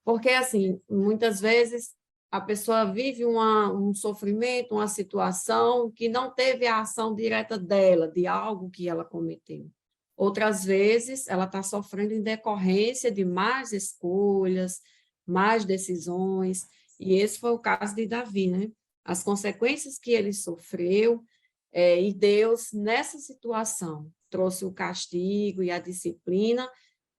porque, assim, muitas vezes a pessoa vive um sofrimento, uma situação que não teve a ação direta dela, de algo que ela cometeu. Outras vezes, ela está sofrendo em decorrência de más escolhas, más decisões, e esse foi o caso de Davi, né? As consequências que ele sofreu, e Deus, nessa situação, trouxe o castigo e a disciplina,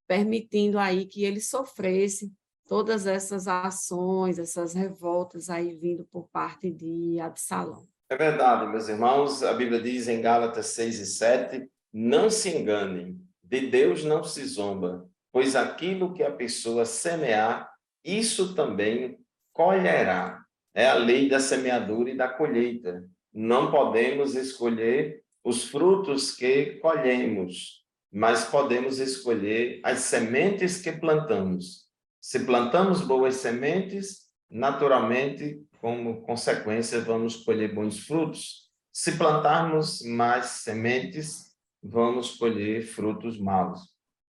permitindo aí que ele sofresse todas essas ações, essas revoltas aí vindo por parte de Absalão. É verdade, meus irmãos, a Bíblia diz em Gálatas 6:7, não se enganem, de Deus não se zomba, pois aquilo que a pessoa semear, isso também colherá. É a lei da semeadura e da colheita. Não podemos escolher os frutos que colhemos, mas podemos escolher as sementes que plantamos. Se plantamos boas sementes, naturalmente, como consequência, vamos colher bons frutos. Se plantarmos mais sementes, vamos colher frutos maus.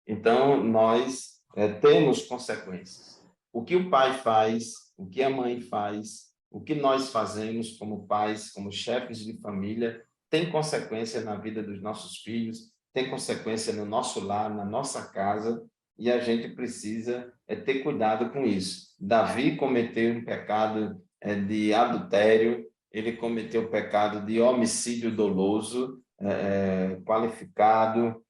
Então, nós temos consequências. O que o pai faz, o que a mãe faz, o que nós fazemos como pais, como chefes de família, tem consequência na vida dos nossos filhos, tem consequência no nosso lar, na nossa casa, e a gente precisa ter cuidado com isso. Davi cometeu um pecado de adultério, ele cometeu o pecado de homicídio doloso, qualificado,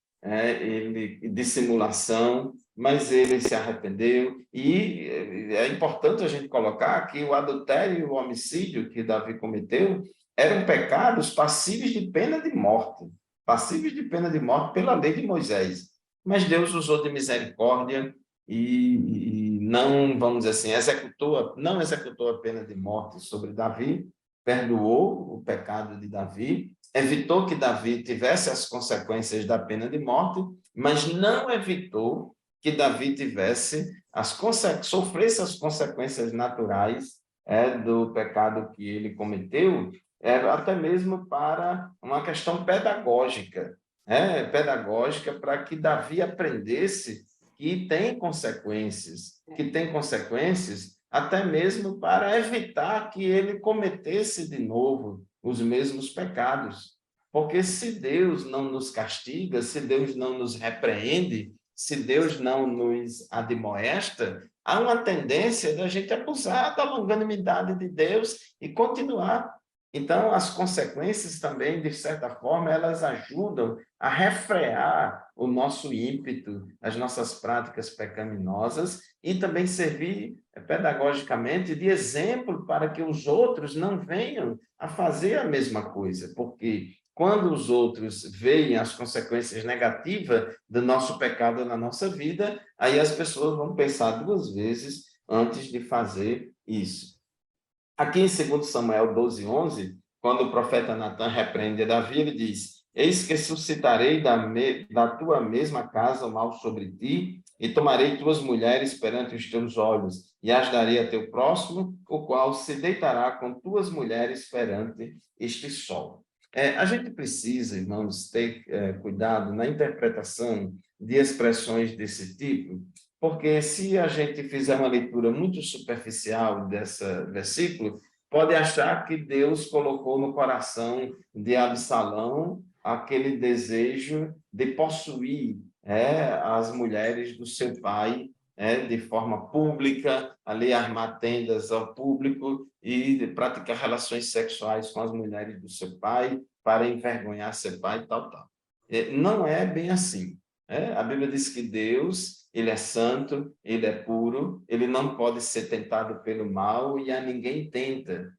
de simulação, mas ele se arrependeu. E é importante a gente colocar que o adultério e o homicídio que Davi cometeu eram pecados passíveis de pena de morte, pela lei de Moisés. Mas Deus usou de misericórdia e não, vamos dizer assim, não executou a pena de morte sobre Davi, perdoou o pecado de Davi, evitou que Davi tivesse as consequências da pena de morte, mas não evitou que Davi sofresse as consequências naturais do pecado que ele cometeu, até mesmo para uma questão pedagógica, para que Davi aprendesse que tem consequências até mesmo para evitar que ele cometesse de novo os mesmos pecados. Porque se Deus não nos castiga, se Deus não nos repreende, se Deus não nos admoesta, há uma tendência da gente abusar da longanimidade de Deus e continuar. Então, as consequências também, de certa forma, elas ajudam a refrear o nosso ímpeto, as nossas práticas pecaminosas e também servir pedagogicamente de exemplo para que os outros não venham a fazer a mesma coisa, porque quando os outros veem as consequências negativas do nosso pecado na nossa vida, aí as pessoas vão pensar 2 vezes antes de fazer isso. Aqui em 2 Samuel 12:11, quando o profeta Natan repreende Davi, ele diz: eis que suscitarei da tua mesma casa o mal sobre ti, e tomarei tuas mulheres perante os teus olhos, e as darei a teu próximo, o qual se deitará com tuas mulheres perante este sol. A gente precisa, irmãos, ter cuidado na interpretação de expressões desse tipo, porque se a gente fizer uma leitura muito superficial desse versículo, pode achar que Deus colocou no coração de Absalão aquele desejo de possuir as mulheres do seu pai de forma pública, ali armar tendas ao público e praticar relações sexuais com as mulheres do seu pai para envergonhar seu pai e tal. Não é bem assim. A Bíblia diz que Deus, ele é santo, ele é puro, ele não pode ser tentado pelo mal e a ninguém tenta.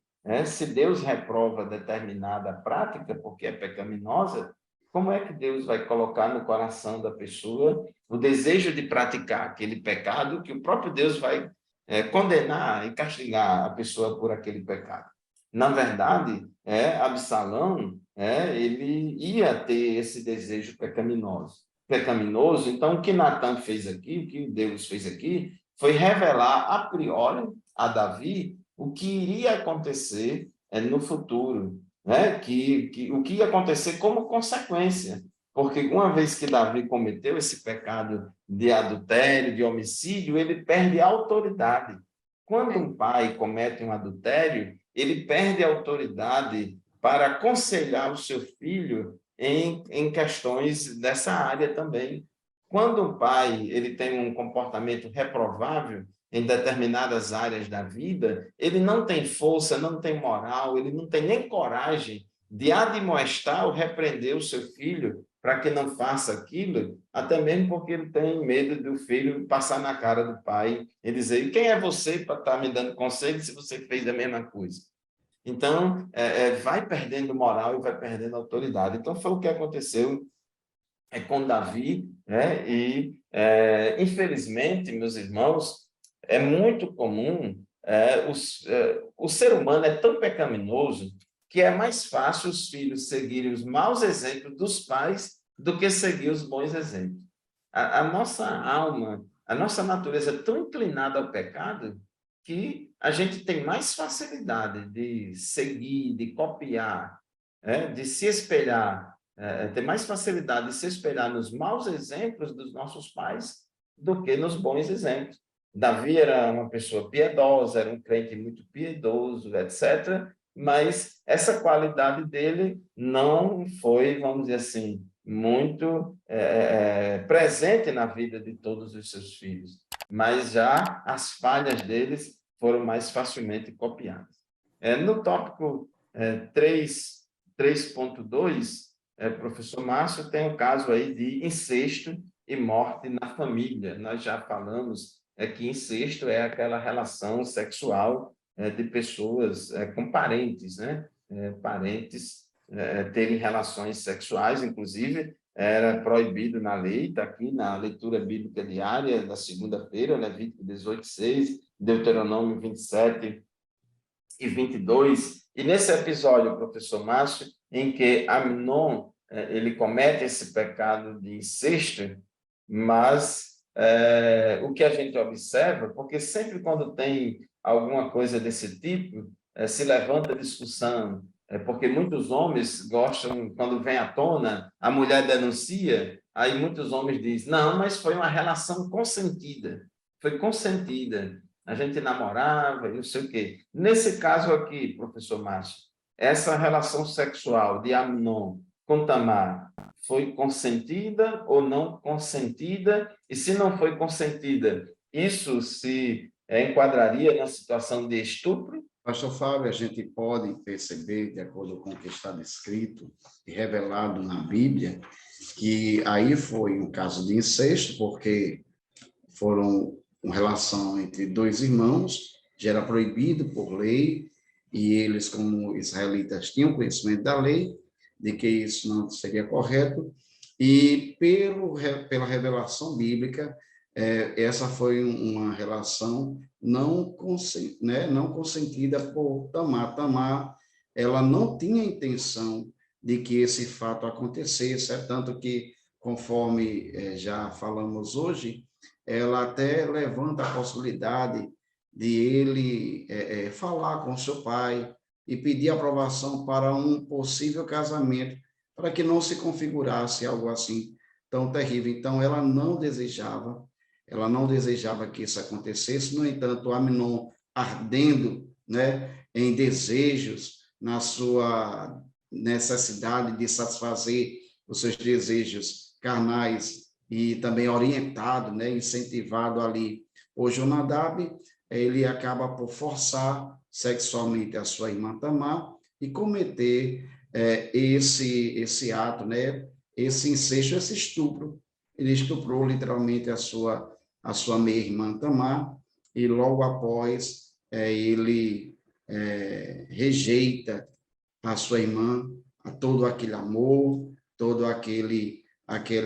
Se Deus reprova determinada prática porque é pecaminosa, como é que Deus vai colocar no coração da pessoa o desejo de praticar aquele pecado que o próprio Deus vai condenar e castigar a pessoa por aquele pecado? Na verdade, Absalão, ele ia ter esse desejo pecaminoso. Então, o que Natan fez aqui, o que Deus fez aqui, foi revelar a priori a Davi o que iria acontecer no futuro, o que ia acontecer como consequência, porque uma vez que Davi cometeu esse pecado de adultério, de homicídio, ele perde a autoridade. Quando um pai comete um adultério, ele perde a autoridade para aconselhar o seu filho em questões dessa área também. Quando um pai ele tem um comportamento reprovável em determinadas áreas da vida, ele não tem força, não tem moral, ele não tem nem coragem de admoestar ou repreender o seu filho para que não faça aquilo, até mesmo porque ele tem medo do filho passar na cara do pai e dizer: quem é você para estar me dando conselho se você fez a mesma coisa? Então, vai perdendo moral e vai perdendo autoridade. Então, foi o que aconteceu com Davi, né? E, infelizmente, meus irmãos, é muito comum, o ser humano é tão pecaminoso que é mais fácil os filhos seguirem os maus exemplos dos pais do que seguir os bons exemplos. A nossa alma, a nossa natureza é tão inclinada ao pecado que a gente tem mais facilidade de seguir, de copiar, de se espelhar, tem mais facilidade de se espelhar nos maus exemplos dos nossos pais do que nos bons exemplos. Davi era uma pessoa piedosa, era um crente muito piedoso, etc., mas essa qualidade dele não foi, vamos dizer assim, muito presente na vida de todos os seus filhos, mas já as falhas deles foram mais facilmente copiadas. No tópico 3.2, professor Márcio, tem um caso aí de incesto e morte na família. Nós já falamos que incesto é aquela relação sexual de pessoas com parentes, né? Parentes terem relações sexuais, inclusive, era proibido na lei, está aqui na leitura bíblica diária da segunda-feira, Levítico 18:6, Deuteronômio 27 e 22. E nesse episódio, professor Márcio, em que Amnon ele comete esse pecado de incesto, mas o que a gente observa, porque sempre quando tem alguma coisa desse tipo, se levanta discussão, porque muitos homens gostam, quando vem à tona, a mulher denuncia, aí muitos homens dizem: não, mas foi uma relação consentida, foi consentida, a gente namorava e não sei o quê. Nesse caso aqui, professor Márcio, essa relação sexual de Amnon com Tamar foi consentida ou não consentida? E se não foi consentida, isso se enquadraria na situação de estupro? Pastor Fábio, a gente pode perceber, de acordo com o que está descrito e revelado na Bíblia, que aí foi um caso de incesto, porque foram uma relação entre dois irmãos, já era proibido por lei, e eles, como israelitas, tinham conhecimento da lei, de que isso não seria correto, e pela revelação bíblica, essa foi uma relação não consentida por Tamar. Tamar, ela não tinha intenção de que esse fato acontecesse, tanto que, conforme já falamos hoje, ela até levanta a possibilidade de ele falar com seu pai e pedir aprovação para um possível casamento, para que não se configurasse algo assim tão terrível. Então, ela não desejava que isso acontecesse. No entanto, Amnon, ardendo, né, em desejos, na sua necessidade de satisfazer os seus desejos carnais e também orientado, né, incentivado ali por Jonadab, ele acaba por forçar sexualmente a sua irmã Tamar e cometer esse ato, né, esse incesto, esse estupro. Ele estuprou literalmente a sua meia-irmã Tamar, e logo após ele rejeita a sua irmã, a todo aquele amor, todo aquele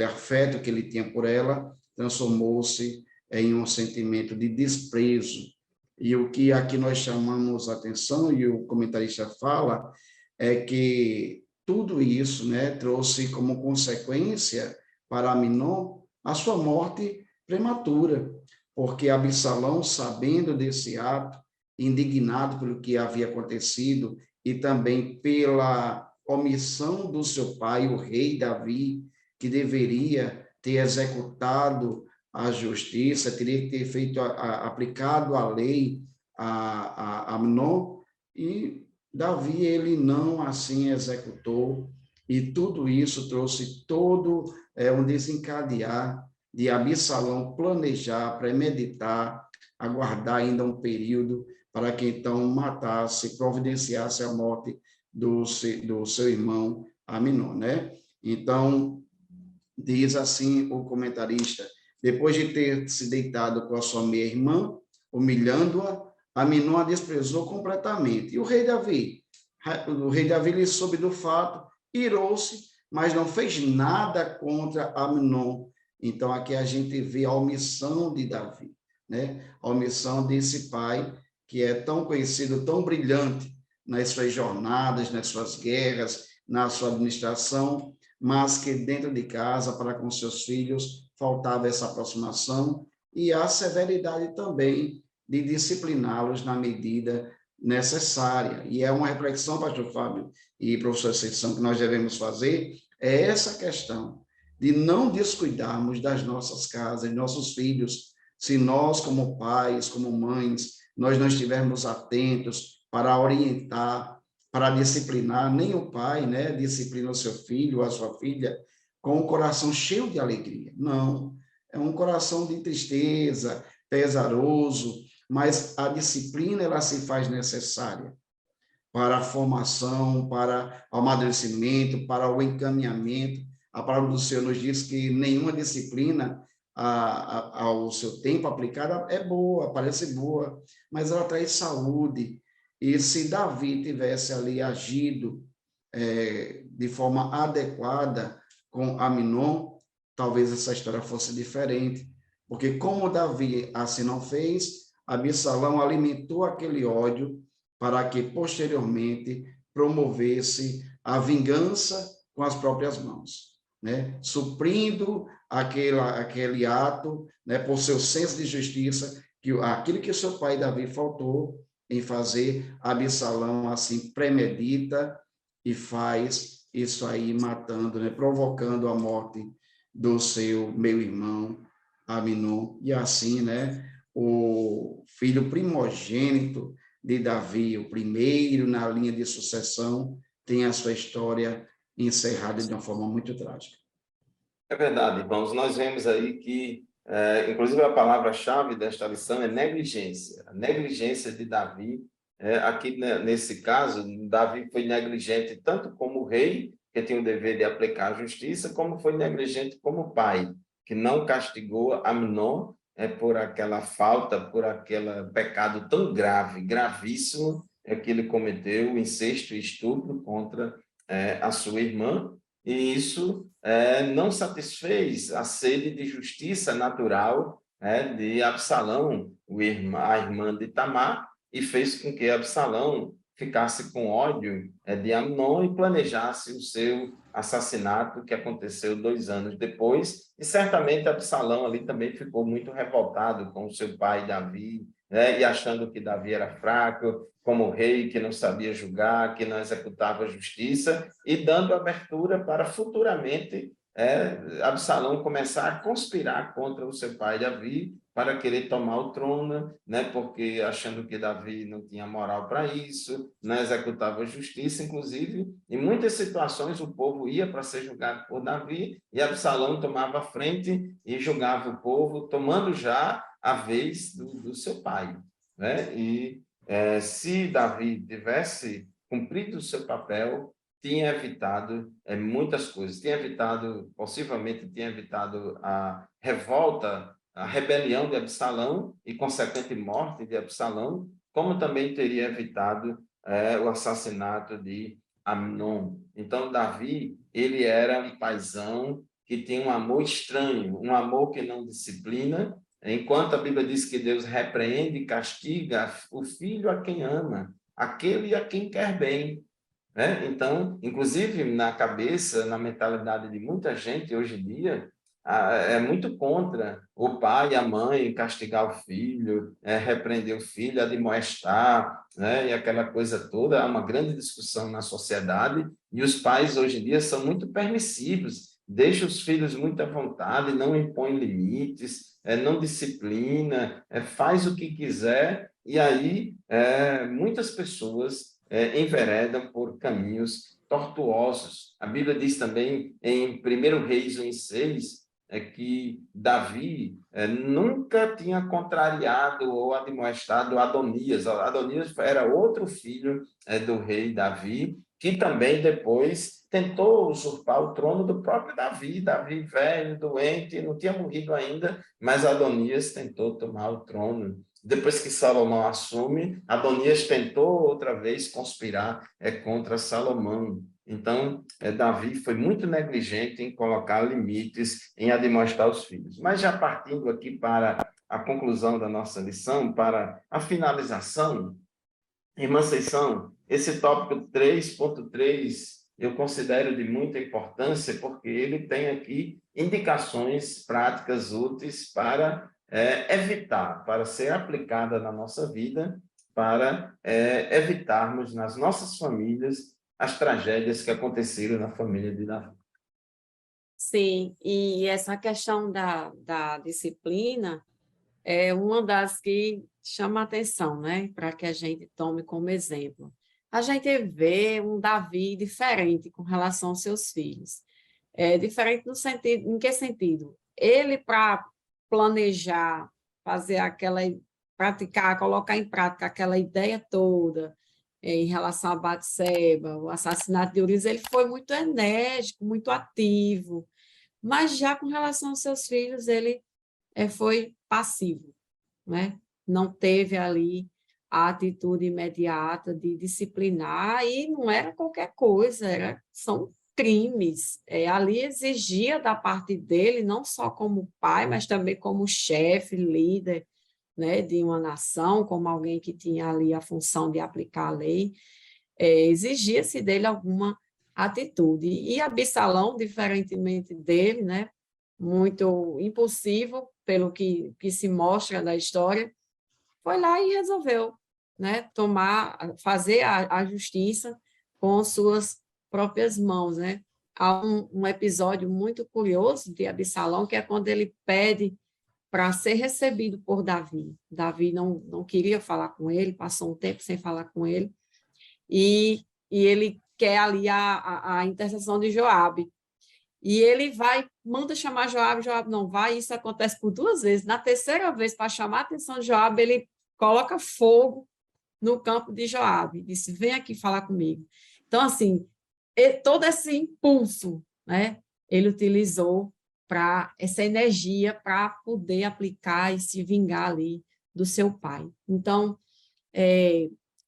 afeto que ele tinha por ela, transformou-se em um sentimento de desprezo. E o que aqui nós chamamos a atenção, e o comentarista fala, é que tudo isso, né, trouxe como consequência para Amnon a sua morte prematura, porque Absalão, sabendo desse ato, indignado pelo que havia acontecido e também pela omissão do seu pai, o rei Davi, que deveria ter executado a justiça, teria que ter feito aplicado a lei a Amnon, e Davi ele não assim executou, e tudo isso trouxe todo um desencadear de Absalão planejar, premeditar, aguardar ainda um período para que então matasse, providenciasse a morte do seu irmão Amnon, né? Então, Diz assim o comentarista: depois de ter se deitado com a sua meia-irmã, humilhando-a, Aminon a desprezou completamente. E o rei Davi lhe soube do fato, irou-se, mas não fez nada contra Aminon. Então, aqui a gente vê a omissão de Davi, né? A omissão desse pai, que é tão conhecido, tão brilhante nas suas jornadas, nas suas guerras, na sua administração, mas que dentro de casa, para com seus filhos, faltava essa aproximação e a severidade também de discipliná-los na medida necessária. E é uma reflexão, pastor Fábio e professor Ascensão, que nós devemos fazer, é essa questão de não descuidarmos das nossas casas, nossos filhos, se nós, como pais, como mães, nós não estivermos atentos para orientar, para disciplinar, nem o pai, né, disciplina o seu filho ou a sua filha com o coração cheio de alegria. Não, é um coração de tristeza, pesaroso, mas a disciplina ela se faz necessária para a formação, para o amadurecimento, para o encaminhamento. A palavra do Senhor nos diz que nenhuma disciplina ao seu tempo aplicada é boa, parece boa, mas ela traz saúde. E se Davi tivesse ali agido de forma adequada com Aminon, talvez essa história fosse diferente. Porque como Davi assim não fez, Absalão alimentou aquele ódio para que posteriormente promovesse a vingança com as próprias mãos, né? Suprindo aquele ato, né, por seu senso de justiça, que aquilo que o seu pai Davi faltou em fazer, Absalão assim premedita e faz isso aí, matando, né, provocando a morte do seu meio-irmão Aminon, e assim, né, o filho primogênito de Davi, o primeiro na linha de sucessão, tem a sua história encerrada de uma forma muito trágica. É verdade, irmãos. Nós vemos aí que, inclusive, a palavra-chave desta lição é negligência. A negligência de Davi. Aqui, né, nesse caso, Davi foi negligente tanto como rei, que tinha o dever de aplicar a justiça, como foi negligente como pai, que não castigou Amnon por aquela falta, por aquele pecado tão grave, gravíssimo, que ele cometeu, o incesto e estupro contra a sua irmã, e isso não satisfez a sede de justiça natural de Absalão, a irmã de Tamar, e fez com que Absalão ficasse com ódio de Amnon e planejasse o seu assassinato, que aconteceu 2 anos depois, e certamente Absalão ali também ficou muito revoltado com o seu pai Davi, né, e achando que Davi era fraco, como rei, que não sabia julgar, que não executava a justiça, e dando abertura para futuramente Absalão começar a conspirar contra o seu pai Davi, para querer tomar o trono, né, porque achando que Davi não tinha moral para isso, não executava a justiça, inclusive, em muitas situações o povo ia para ser julgado por Davi, e Absalão tomava a frente e julgava o povo, tomando já a vez do seu pai, né? E se Davi tivesse cumprido o seu papel, tinha evitado muitas coisas, possivelmente tinha evitado a revolta, a rebelião de Absalão e consequente morte de Absalão, como também teria evitado o assassinato de Amnon. Então, Davi, ele era um paizão que tinha um amor estranho, um amor que não disciplina, enquanto a Bíblia diz que Deus repreende e castiga o filho a quem ama, aquele a quem quer bem. Então, inclusive, na cabeça, na mentalidade de muita gente hoje em dia, é muito contra o pai e a mãe castigar o filho, repreender o filho, admoestar, né? E aquela coisa toda. Há uma grande discussão na sociedade e os pais hoje em dia são muito permissivos, deixam os filhos muito à vontade, não impõem limites, não disciplina, faz o que quiser, e aí muitas pessoas enveredam por caminhos tortuosos. A Bíblia diz também em 1 Reis 1:6 que Davi nunca tinha contrariado ou admoestado Adonias. Adonias era outro filho do rei Davi, que também depois tentou usurpar o trono do próprio Davi. Davi velho, doente, não tinha morrido ainda, mas Adonias tentou tomar o trono. Depois que Salomão assume, Adonias tentou outra vez conspirar contra Salomão. Então, Davi foi muito negligente em colocar limites, em admoestar os filhos. Mas já partindo aqui para a conclusão da nossa lição, para a finalização, irmã Conceição, esse tópico 3.3 eu considero de muita importância, porque ele tem aqui indicações práticas úteis para evitar, para ser aplicada na nossa vida, para evitarmos nas nossas famílias as tragédias que aconteceram na família de Davi. Sim, e essa questão da disciplina é uma das que chama a atenção, né? Para que a gente tome como exemplo. A gente vê um Davi diferente com relação aos seus filhos. É diferente no sentido, em que sentido? Ele, para planejar, fazer aquela, praticar, colocar em prática aquela ideia toda em relação a Batseba, o assassinato de Urias, ele foi muito enérgico, muito ativo, mas já com relação aos seus filhos, ele foi passivo, né? Não teve ali a atitude imediata de disciplinar, e não era qualquer coisa, são crimes. Ali exigia da parte dele, não só como pai, mas também como chefe, líder, né, de uma nação, como alguém que tinha ali a função de aplicar a lei, exigia-se dele alguma atitude. E Absalão, diferentemente dele, né, muito impulsivo, pelo que se mostra da história, foi lá e resolveu, né, fazer a justiça com suas próprias mãos, né? Há um episódio muito curioso de Absalão, que é quando ele pede para ser recebido por Davi. Davi não queria falar com ele, passou um tempo sem falar com ele, e ele quer ali a intercessão de Joabe. E ele manda chamar Joabe não vai, isso acontece por 2 vezes. Na terceira vez, para chamar a atenção de Joabe, ele coloca fogo no campo de Joabe, disse, vem aqui falar comigo. Então, assim, todo esse impulso, né, ele utilizou para essa energia para poder aplicar e se vingar ali do seu pai. Então,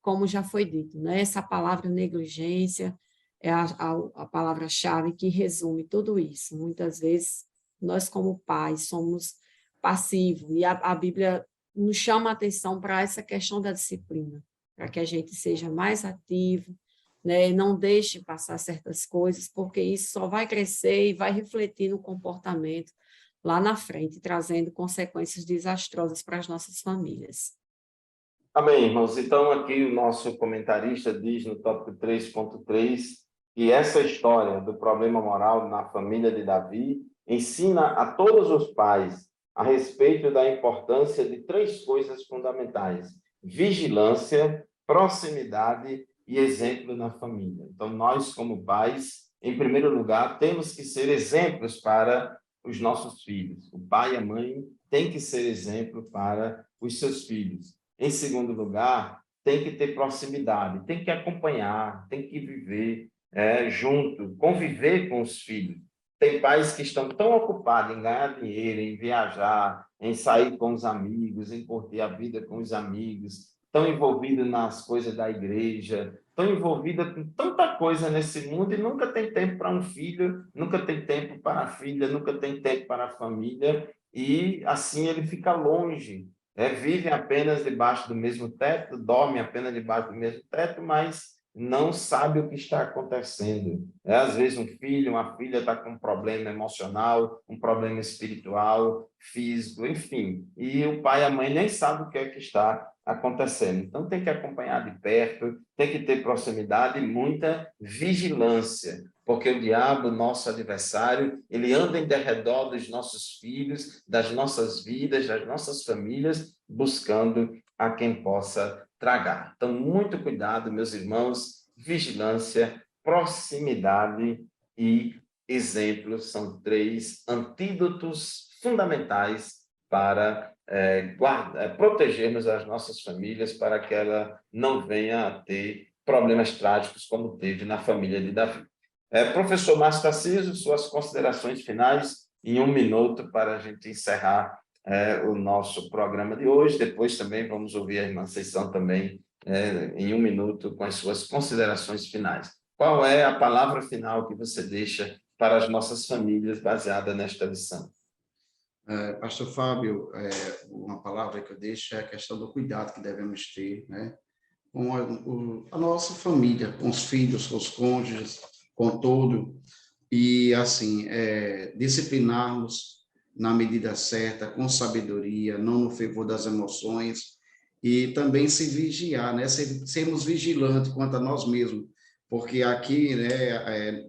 como já foi dito, né, essa palavra negligência é a palavra-chave que resume tudo isso. Muitas vezes, nós como pais somos passivos, e a Bíblia nos chama a atenção para essa questão da disciplina, para que a gente seja mais ativo, né? Não deixe passar certas coisas, porque isso só vai crescer e vai refletir no comportamento lá na frente, trazendo consequências desastrosas para as nossas famílias. Amém, irmãos. Então, aqui o nosso comentarista diz no tópico 3.3 que essa história do problema moral na família de Davi ensina a todos os pais a respeito da importância de 3 coisas fundamentais: vigilância, proximidade e exemplo na família. Então, nós, como pais, em primeiro lugar, temos que ser exemplos para os nossos filhos. O pai e a mãe têm que ser exemplo para os seus filhos. Em segundo lugar, tem que ter proximidade, tem que acompanhar, tem que viver junto, conviver com os filhos. Tem pais que estão tão ocupados em ganhar dinheiro, em viajar, em sair com os amigos, em curtir a vida com os amigos, estão envolvidos nas coisas da igreja, estão envolvidos com tanta coisa nesse mundo e nunca tem tempo para um filho, nunca tem tempo para a filha, nunca tem tempo para a família, e assim ele fica longe. Vive apenas debaixo do mesmo teto, dorme apenas debaixo do mesmo teto, mas não sabe o que está acontecendo. Às vezes um filho, uma filha está com um problema emocional, um problema espiritual, físico, enfim, e o pai e a mãe nem sabem o que é que está acontecendo. Então tem que acompanhar de perto, tem que ter proximidade e muita vigilância, porque o diabo, nosso adversário, ele anda em derredor dos nossos filhos, das nossas vidas, das nossas famílias, buscando a quem possa tragar. Então, muito cuidado, meus irmãos, vigilância, proximidade e exemplos são 3 antídotos fundamentais para protegermos as nossas famílias, para que ela não venha a ter problemas trágicos como teve na família de Davi. Professor Márcio Tarcísio, suas considerações finais em 1 minuto para a gente encerrar o nosso programa de hoje. Depois também vamos ouvir a irmã Conceição também em 1 minuto com as suas considerações finais. Qual é a palavra final que você deixa para as nossas famílias baseada nesta lição? Pastor Fábio, uma palavra que eu deixo é a questão do cuidado que devemos ter, né, com a nossa família, com os filhos, com os cônjuges, com todo, e assim, disciplinarmos na medida certa, com sabedoria, não no fervor das emoções, e também se vigiar, né, sermos vigilantes quanto a nós mesmos, porque aqui, né,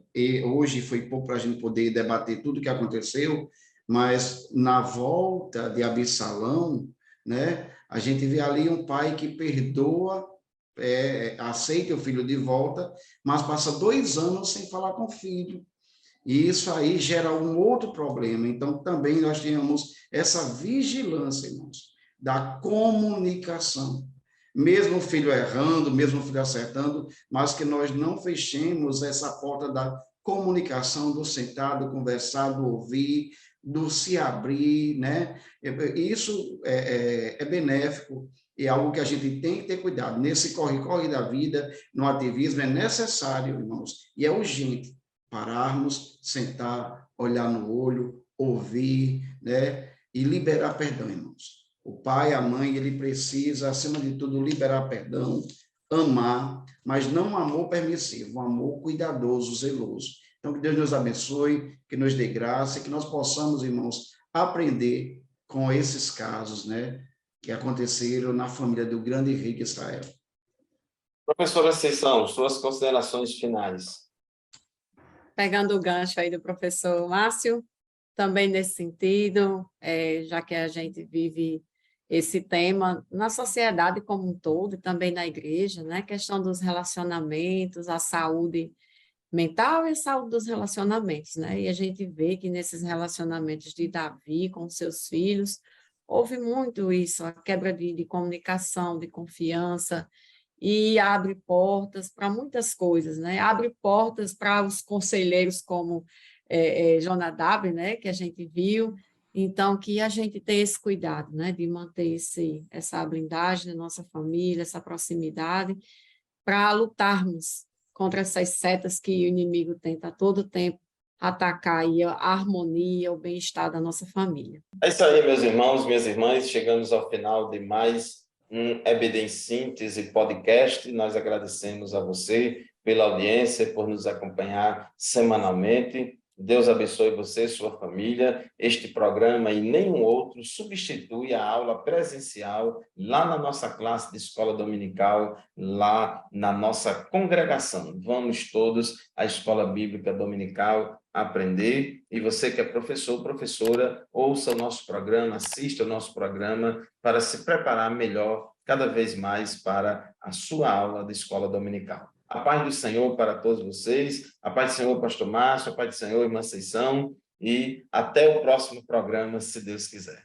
hoje foi pouco para a gente poder debater tudo o que aconteceu, mas na volta de Absalão, né, a gente vê ali um pai que perdoa, aceita o filho de volta, mas passa 2 anos sem falar com o filho. E isso aí gera um outro problema. Então, também nós temos essa vigilância, irmãos, da comunicação. Mesmo o filho errando, mesmo o filho acertando, mas que nós não fechemos essa porta da comunicação, do sentar, do conversar, do ouvir, do se abrir, né? Isso é benéfico, é algo que a gente tem que ter cuidado. Nesse corre-corre da vida, no ativismo, é necessário, irmãos, e é urgente pararmos, sentar, olhar no olho, ouvir, né? E liberar perdão, irmãos. O pai, a mãe, ele precisa, acima de tudo, liberar perdão, amar, mas não um amor permissivo, um amor cuidadoso, zeloso. Então, que Deus nos abençoe, que nos dê graça, que nós possamos, irmãos, aprender com esses casos, né, que aconteceram na família do grande rei de Israel. Professora Conceição, suas considerações finais. Pegando o gancho aí do professor Márcio, também nesse sentido, já que a gente vive esse tema na sociedade como um todo, e também na igreja, né? Questão dos relacionamentos, a saúde mental e a saúde dos relacionamentos, né? E a gente vê que nesses relacionamentos de Davi com seus filhos, houve muito isso, a quebra de comunicação, de confiança, e abre portas para muitas coisas, né? Abre portas para os conselheiros como Jonadab, né? Que a gente viu. Então, que a gente tenha esse cuidado, né? De manter essa blindagem na nossa família, essa proximidade, para lutarmos contra essas setas que o inimigo tenta a todo tempo atacar aí a harmonia, o bem-estar da nossa família. É isso aí, meus irmãos, minhas irmãs. Chegamos ao final de mais um EBD em Síntese podcast. Nós agradecemos a você pela audiência, por nos acompanhar semanalmente. Deus abençoe você, sua família. Este programa e nenhum outro substitui a aula presencial lá na nossa classe de escola dominical, lá na nossa congregação. Vamos todos à escola bíblica dominical aprender. E você que é professor, professora, ouça o nosso programa, assista o nosso programa para se preparar melhor, cada vez mais, para a sua aula de escola dominical. A paz do Senhor para todos vocês, a paz do Senhor, pastor Márcio, a paz do Senhor, irmã Conceição, e até o próximo programa, se Deus quiser.